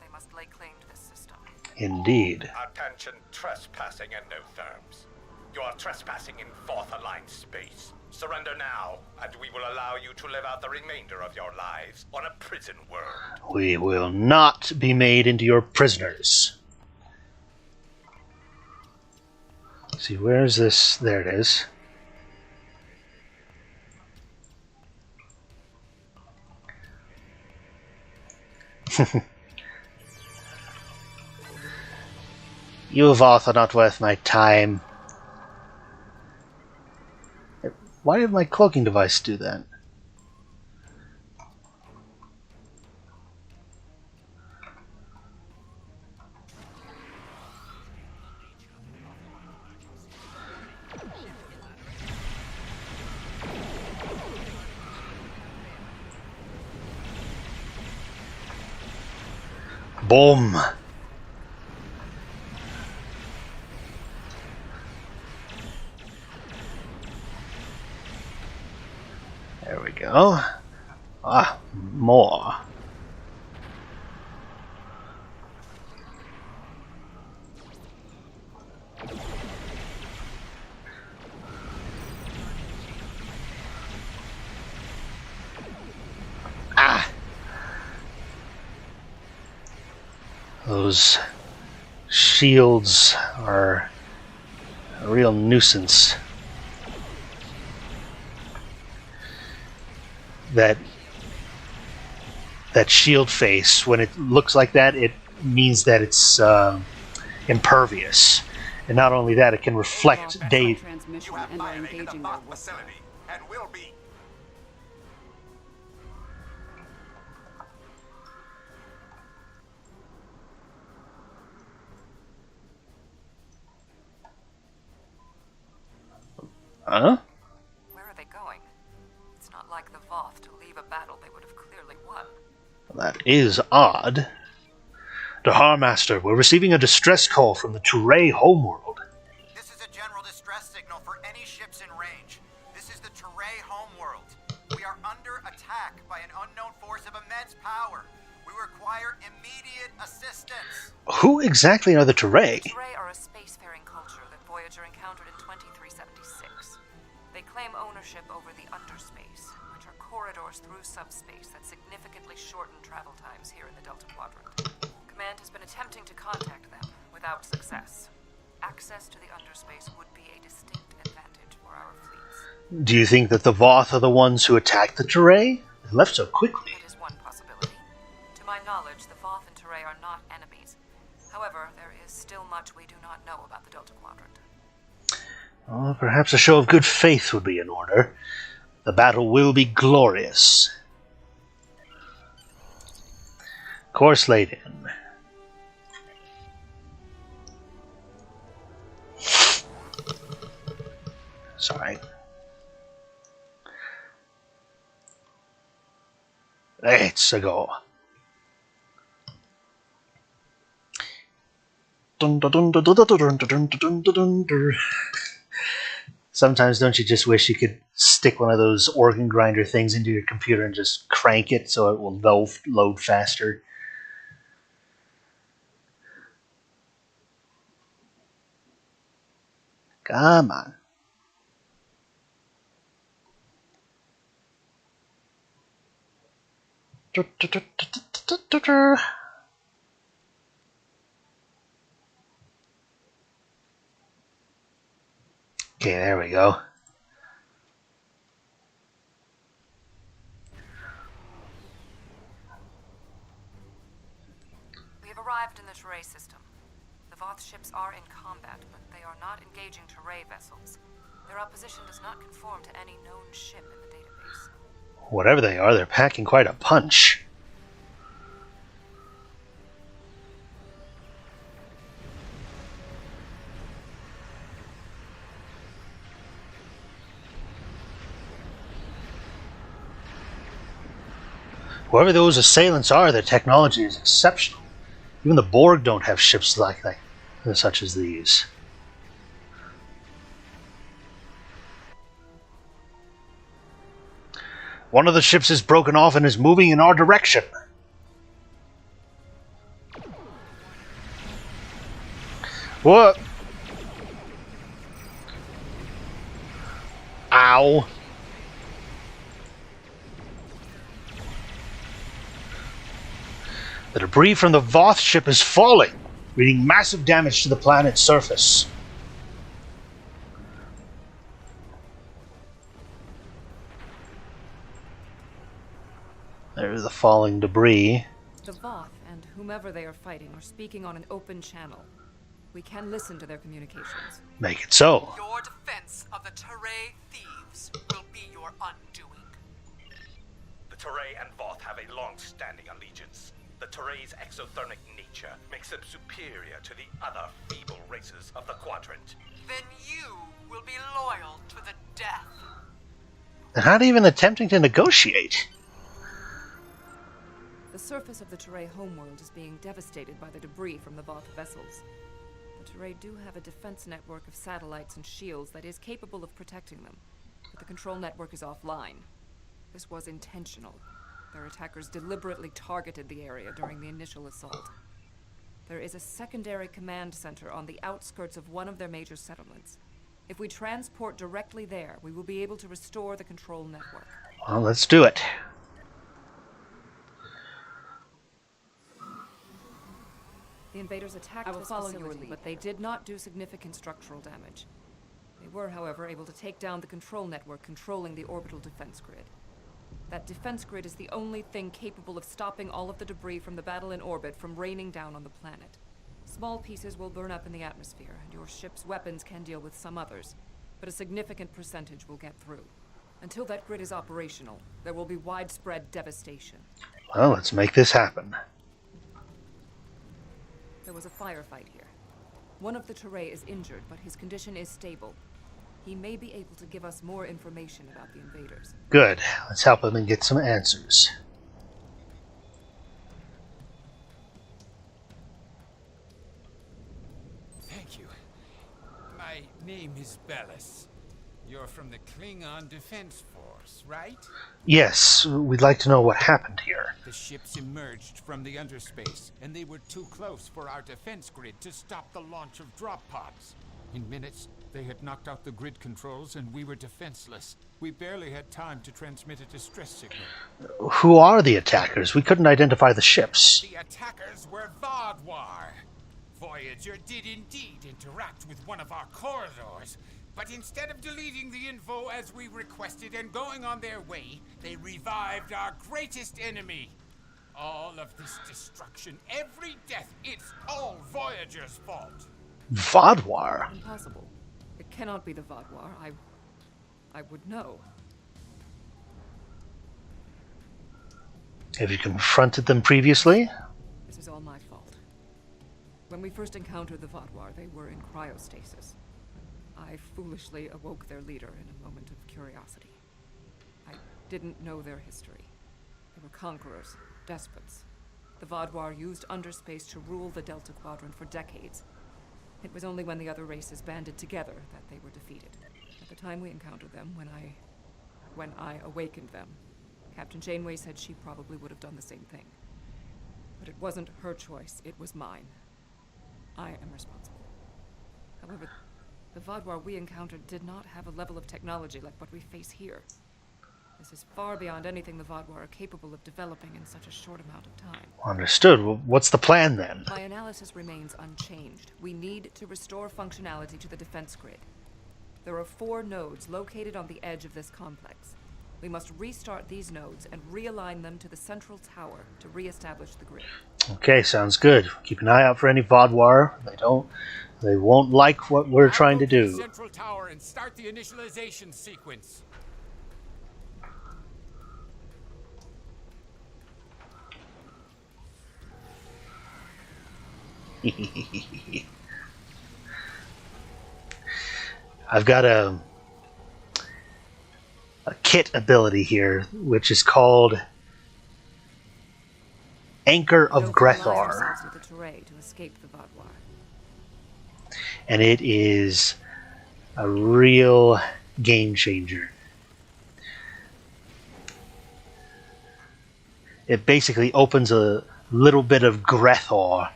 They must lay claim to this system. Indeed. Attention trespassing endotherms. You are trespassing in Fourth Alliance space. Surrender now, and we will allow you to live out the remainder of your lives on a prison world. We will not be made into your prisoners. Let's see, where is this? There it is. You Voth are not worth my time. Why did my cloaking device do that? Boom! There we go. Ah, more. Ah! Those shields are a real nuisance. That shield face, when it looks like that, it means that it's impervious. And not only that, it can reflect day. Transmission and are engaging their facility and will be. Huh? Where are they going? It's not like the Voth to leave a battle they would have clearly won. That is odd. The Harmaster, we're receiving a distress call from the Turay homeworld. This is a general distress signal for any ships in range. This is the Turay homeworld. We are under attack by an unknown force of immense power. We require immediate assistance. Who exactly are the Turay? The Turay are a spacefaring culture that Voyager encountered in 2376. They claim ownership over the underspace, which are corridors through subspace that significantly shorten travel times here in the Delta Quadrant. Command has been attempting to contact them, without success. Access to the underspace would be a distinct advantage for our fleets. Do you think that the Voth are the ones who attacked the Turay? They left so quickly. That is one possibility. To my knowledge, the Voth and Turay are not enemies. However, there is still much we do not know about the Delta Quadrant. Well, perhaps a show of good faith would be in order. The battle will be glorious. Course laid in. Sorry. Let's go. Sometimes don't you just wish you could stick one of those organ grinder things into your computer and just crank it so it will load faster? Come on. Okay, there we go. We have arrived in the Turay system. The Voth ships are in combat, but they are not engaging Turay vessels. Their opposition does not conform to any known ship in the database. Whatever they are, they're packing quite a punch. Whoever those assailants are, their technology is exceptional. Even the Borg don't have ships like such as these. One of the ships is broken off and is moving in our direction. What? Ow. The debris from the Voth ship is falling, wreaking massive damage to the planet's surface. There's the falling debris. The Voth and whomever they are fighting are speaking on an open channel. We can listen to their communications. Make it so. Your defense of the Turay thieves will be your undoing. The Turay and Voth have a long-standing allegiance. The Turay's exothermic nature makes them superior to the other feeble races of the Quadrant. Then you will be loyal to the death. They're not even attempting to negotiate. The surface of the Turay homeworld is being devastated by the debris from the Voth vessels. The Turay do have a defense network of satellites and shields that is capable of protecting them, but the control network is offline. This was intentional. Their attackers deliberately targeted the area during the initial assault. There is a secondary command center on the outskirts of one of their major settlements. If we transport directly there, we will be able to restore the control network. Well, let's do it. The invaders attacked this facility, but they did not do significant structural damage. They were, however, able to take down the control network controlling the orbital defense grid. That defense grid is the only thing capable of stopping all of the debris from the battle in orbit from raining down on the planet. Small pieces will burn up in the atmosphere, and your ship's weapons can deal with some others, but a significant percentage will get through. Until that grid is operational, there will be widespread devastation. Well, let's make this happen. There was a firefight here. One of the Teray is injured, but his condition is stable. He may be able to give us more information about the invaders. Good. Let's help him and get some answers. Thank you. My name is Bellis. You're from the Klingon Defense Force, right? Yes, we'd like to know what happened here. The ships emerged from the underspace, and they were too close for our defense grid to stop the launch of drop pods. In minutes, they had knocked out the grid controls, and we were defenseless. We barely had time to transmit a distress signal. Who are the attackers? We couldn't identify the ships. The attackers were Vodwar. Voyager did indeed interact with one of our corridors, but instead of deleting the info as we requested and going on their way, they revived our greatest enemy. All of this destruction, every death, it's all Voyager's fault. Vodwar? Impossible. It cannot be the Vodwar. I would know. Have you confronted them previously? This is all my fault. When we first encountered the Vodwar, they were in cryostasis. I foolishly awoke their leader in a moment of curiosity. I didn't know their history. They were conquerors, despots. The Vodwar used underspace to rule the Delta Quadrant for decades. It was only when the other races banded together that they were defeated. At the time we encountered them, when I awakened them, Captain Janeway said she probably would have done the same thing. But it wasn't her choice, it was mine. I am responsible. However, the Vodwar we encountered did not have a level of technology like what we face here. This is far beyond anything the Vodwar are capable of developing in such a short amount of time. Understood. Well, what's the plan then? My analysis remains unchanged. We need to restore functionality to the defense grid. There are 4 nodes located on the edge of this complex. We must restart these nodes and realign them to the central tower to re-establish the grid. Okay, sounds good. Keep an eye out for any Vodwar. They won't like what we're trying to do. Central tower and start the initialization sequence. I've got a kit ability here, which is called Anchor of Grethar. And it is a real game changer. It basically opens a little bit of Grethar.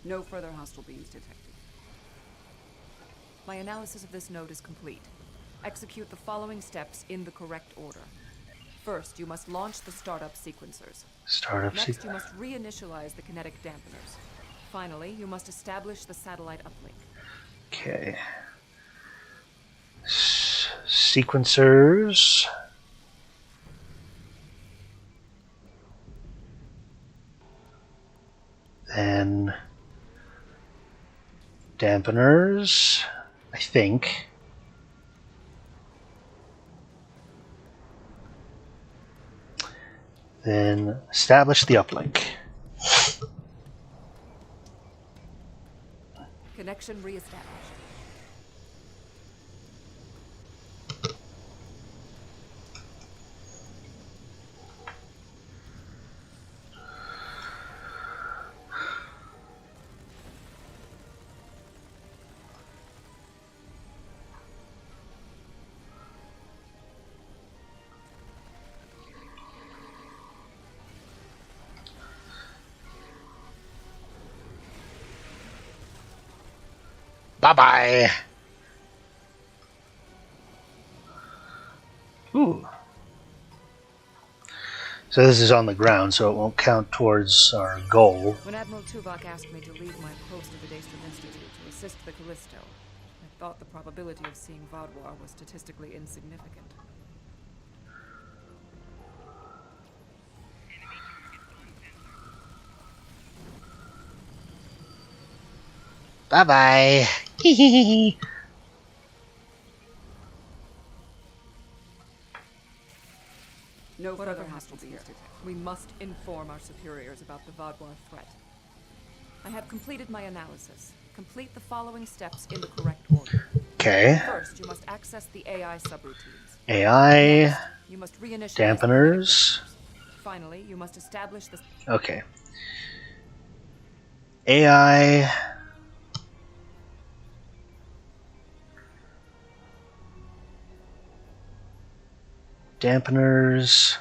No further hostile beings detected. My analysis of this node is complete. Execute the following steps in the correct order. First, you must launch the startup sequencers. Next, you must reinitialize the kinetic dampeners. Finally, you must establish the satellite uplink. Okay. Sequencers. Then dampeners, I think. Then establish the uplink. Connection reestablished. Bye-bye. Ooh. So this is on the ground, so it won't count towards our goal. When Admiral Tuvok asked me to leave my post at the Daystrom Institute to assist the Callisto, I thought the probability of seeing Vodwar was statistically insignificant. Bye-bye. No further hostile beings detected. We must inform our superiors about the Vodwar threat. I have completed my analysis. Complete the following steps in the correct order. Okay. First, you must access the AI subroutines. AI. Next, you must reinitialize Dampeners. Finally, you must establish the... Okay. AI. Dampeners.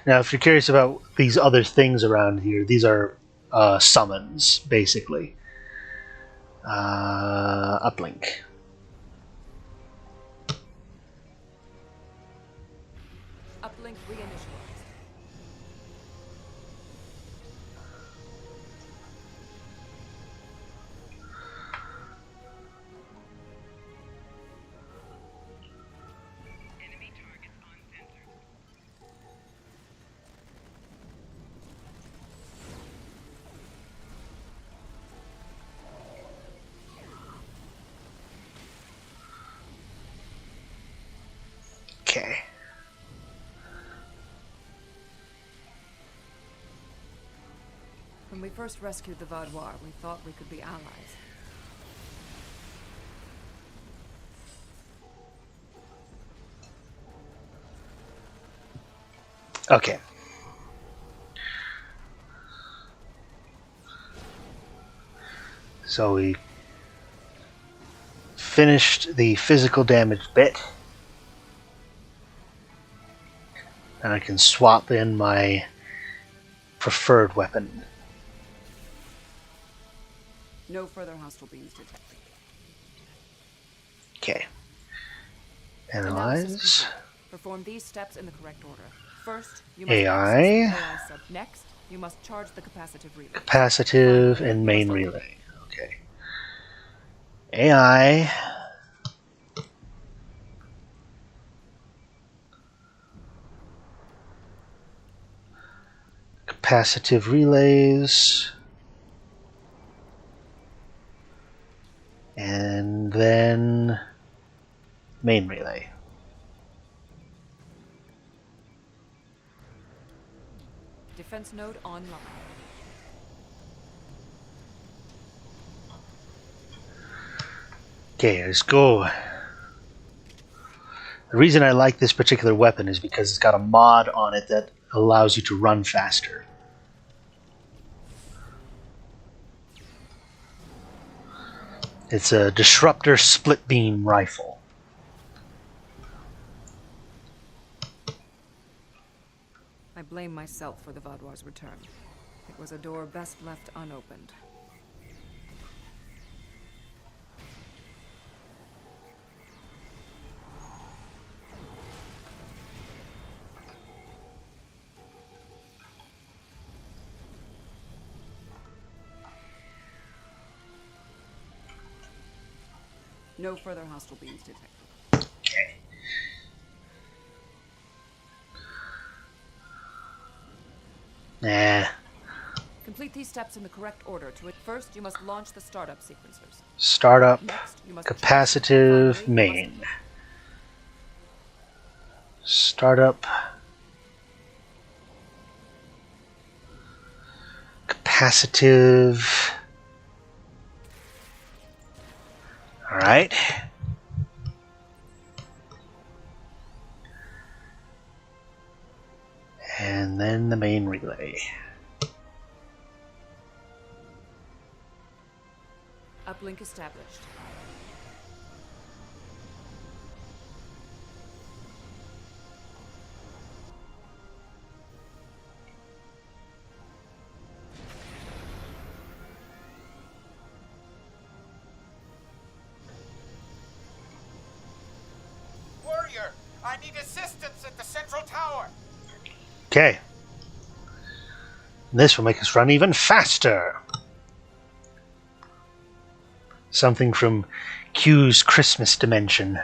Now, if you're curious about these other things around here, these are summons, basically. Uplink. Uplink reinitialized. Okay. When we first rescued the Vodwar, we thought we could be allies. Okay. So we finished the physical damage bit. And I can swap in my preferred weapon. No further hostile beings detected. Okay. Analysis Analyze. complete. Perform these steps in the correct order. First, you must AI. access the AI sub. Next, you must charge the capacitive relay. Capacitive Finally, and you main must relay. Okay. AI. Capacitive relays. And then main relay. Defense node online. Okay, let's go. The reason I like this particular weapon is because it's got a mod on it that allows you to run faster. It's a disruptor split beam rifle. I blame myself for the Vodwar's return. It was a door best left unopened. No further hostile beings detected. Okay. Nah. Complete these steps in the correct order. First, you must launch the startup sequencers. Startup. Next, you must Capacitive finally, main. Startup. Capacitive. Alright. And then the main relay. Uplink established. I need assistance at the central tower. Okay. This will make us run even faster. Something from Q's Christmas dimension.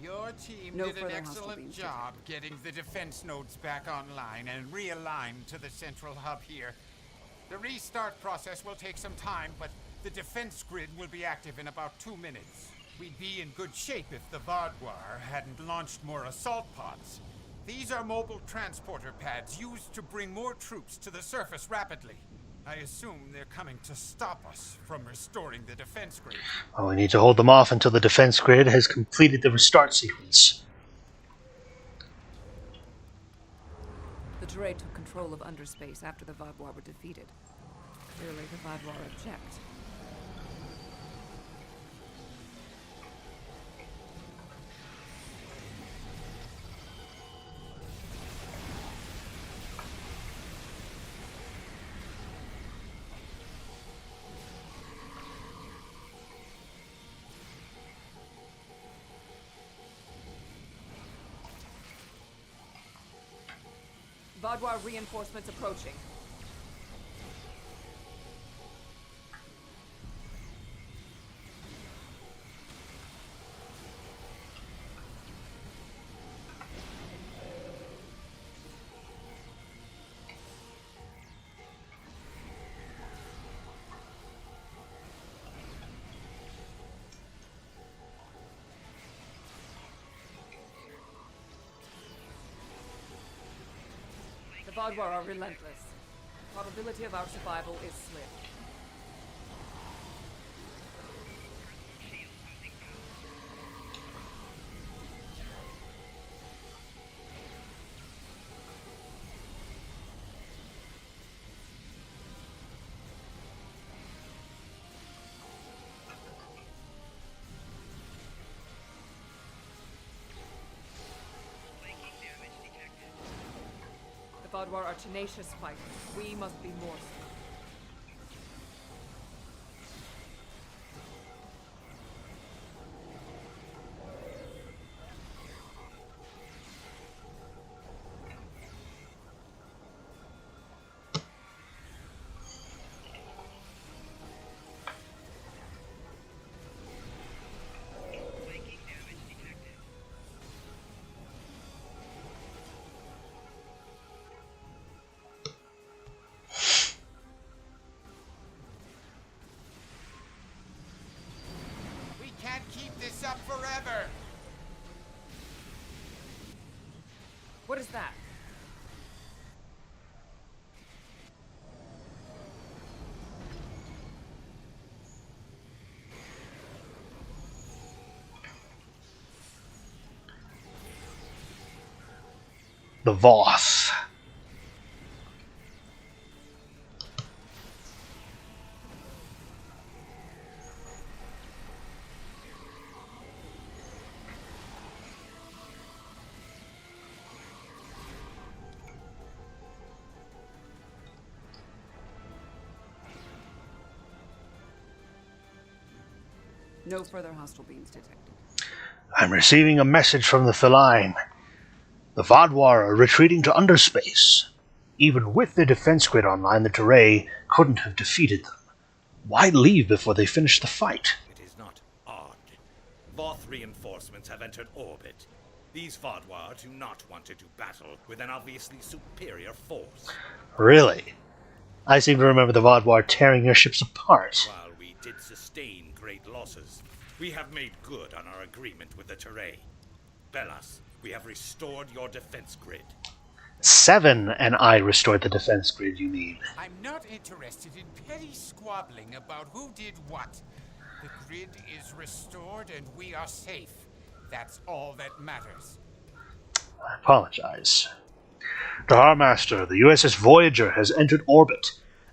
Your team No did an further excellent hostile job getting the defense nodes back online and realigned to the central hub here. The restart process will take some time, but the defense grid will be active in about 2 minutes. We'd be in good shape if the Vaadwaur hadn't launched more assault pods. These are mobile transporter pads used to bring more troops to the surface rapidly. I assume they're coming to stop us from restoring the defense grid. Well, we need to hold them off until the defense grid has completed the restart sequence. The Teray took control of underspace after the Vaadwaur were defeated. Clearly, the Vaadwaur object. Vaadwaur reinforcements approaching. The Vaadwaur are relentless. Probability of our survival is slim. The Vaadwaur are tenacious fighters. We must be more so. We can't keep this up forever. What is that? The Voth. No further hostile beams detected. I'm receiving a message from the Feline. The Vaadwaur are retreating to underspace. Even with the defense grid online, the Teray couldn't have defeated them. Why leave before they finish the fight? It is not odd. Voth reinforcements have entered orbit. These Vaadwaur do not want to do battle with an obviously superior force. Really? I seem to remember the Vaadwaur tearing your ships apart. While we did sustain great losses, we have made good on our agreement with the Teray. Bellas, we have restored your defense grid. 7 and I restored the defense grid, you mean? I'm not interested in petty squabbling about who did what. The grid is restored and we are safe. That's all that matters. I apologize. Dahar Master, the USS Voyager has entered orbit.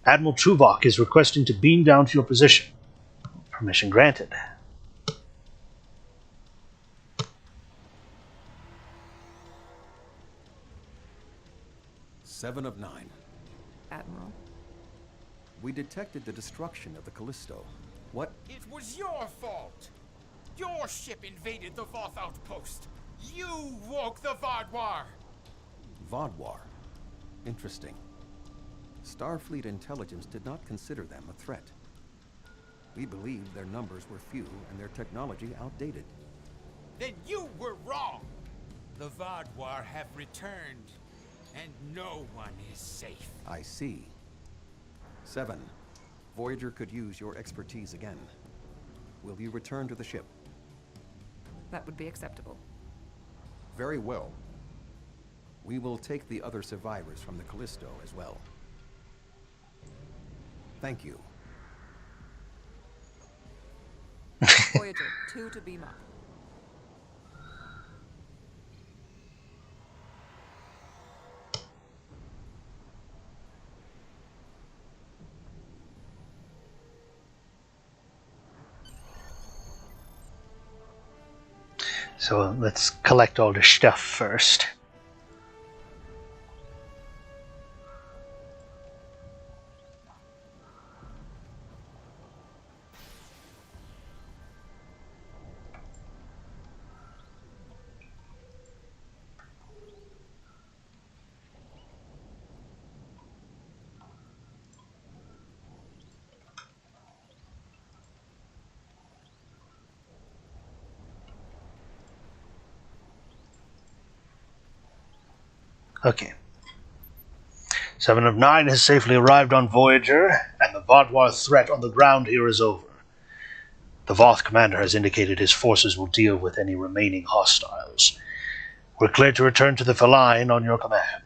Admiral Tuvok is requesting to beam down to your position. Permission granted. 7 of 9. Admiral. We detected the destruction of the Callisto. What? It was your fault. Your ship invaded the Voth outpost. You woke the Vodwar. Vodwar. Interesting. Starfleet intelligence did not consider them a threat. We believed their numbers were few and their technology outdated. Then you were wrong. The Vodwar have returned, and no one is safe. I see. 7. Voyager could use your expertise again. Will you return to the ship? That would be acceptable. Very well. We will take the other survivors from the Callisto as well. Thank you. Voyager 2 to beam up. So let's collect all the stuff first. Okay. 7 of 9 has safely arrived on Voyager, and the Vodwar threat on the ground here is over. The Voth commander has indicated his forces will deal with any remaining hostiles. We're clear to return to the Feline on your command.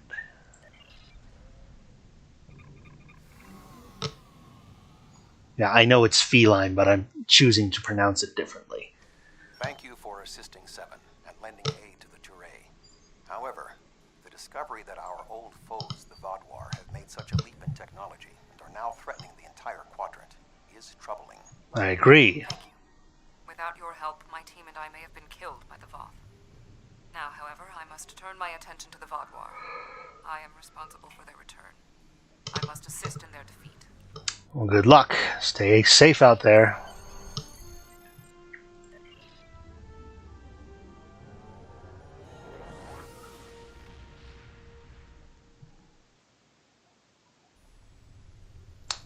Yeah, I know it's feline, but I'm choosing to pronounce it differently. Thank you for assisting Seven and lending aid to the Touré. However, the discovery that our old foes, the Vodwar, have made such a leap in technology and are now threatening the entire quadrant is troubling. I agree. Thank you. Without your help, my team and I may have been killed by the Voth. Now, however, I must turn my attention to the Vodwar. I am responsible for their return. I must assist in their defeat. Well, good luck. Stay safe out there.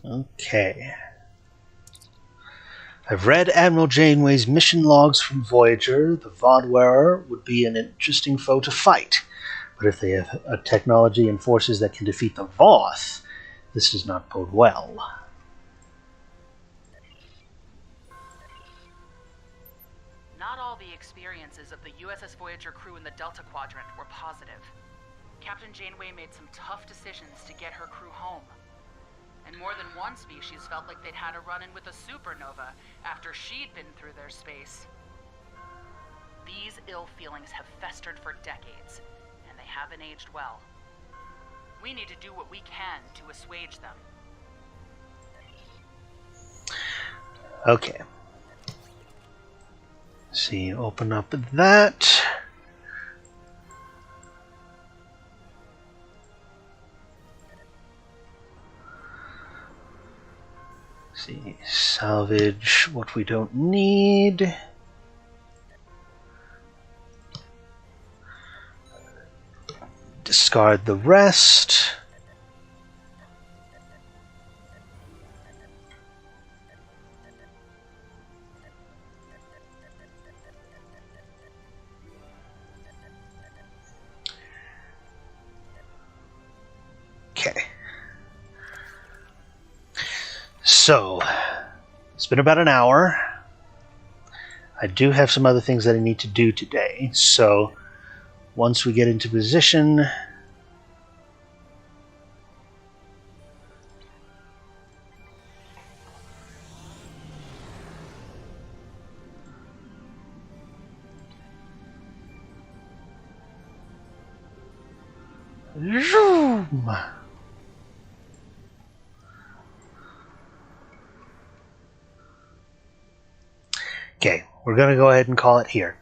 Okay. I've read Admiral Janeway's mission logs from Voyager. The Vodwearer would be an interesting foe to fight. But if they have a technology and forces that can defeat the Voth, this does not bode well. Not all the experiences of the USS Voyager crew in the Delta Quadrant were positive. Captain Janeway made some tough decisions to get her crew home. And more than one species felt like they'd had a run-in with a supernova after she'd been through their space. These ill feelings have festered for decades, and they haven't aged well. We need to do what we can to assuage them. Okay. See, open up that. See, salvage what we don't need. Discard the rest. Okay. So, it's been about an hour. I do have some other things that I need to do today, so once we get into position, zoom. Okay, we're going to go ahead and call it here.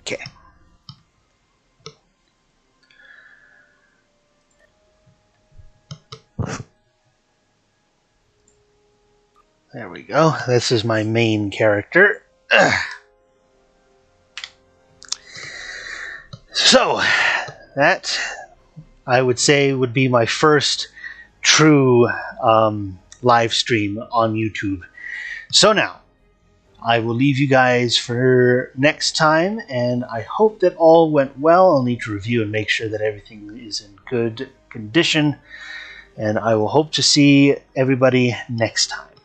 Okay. There we go. This is my main character. So, that, I would say, would be my first true live stream on YouTube. So now, I will leave you guys for next time, and I hope that all went well. I'll need to review and make sure that everything is in good condition, and I will hope to see everybody next time.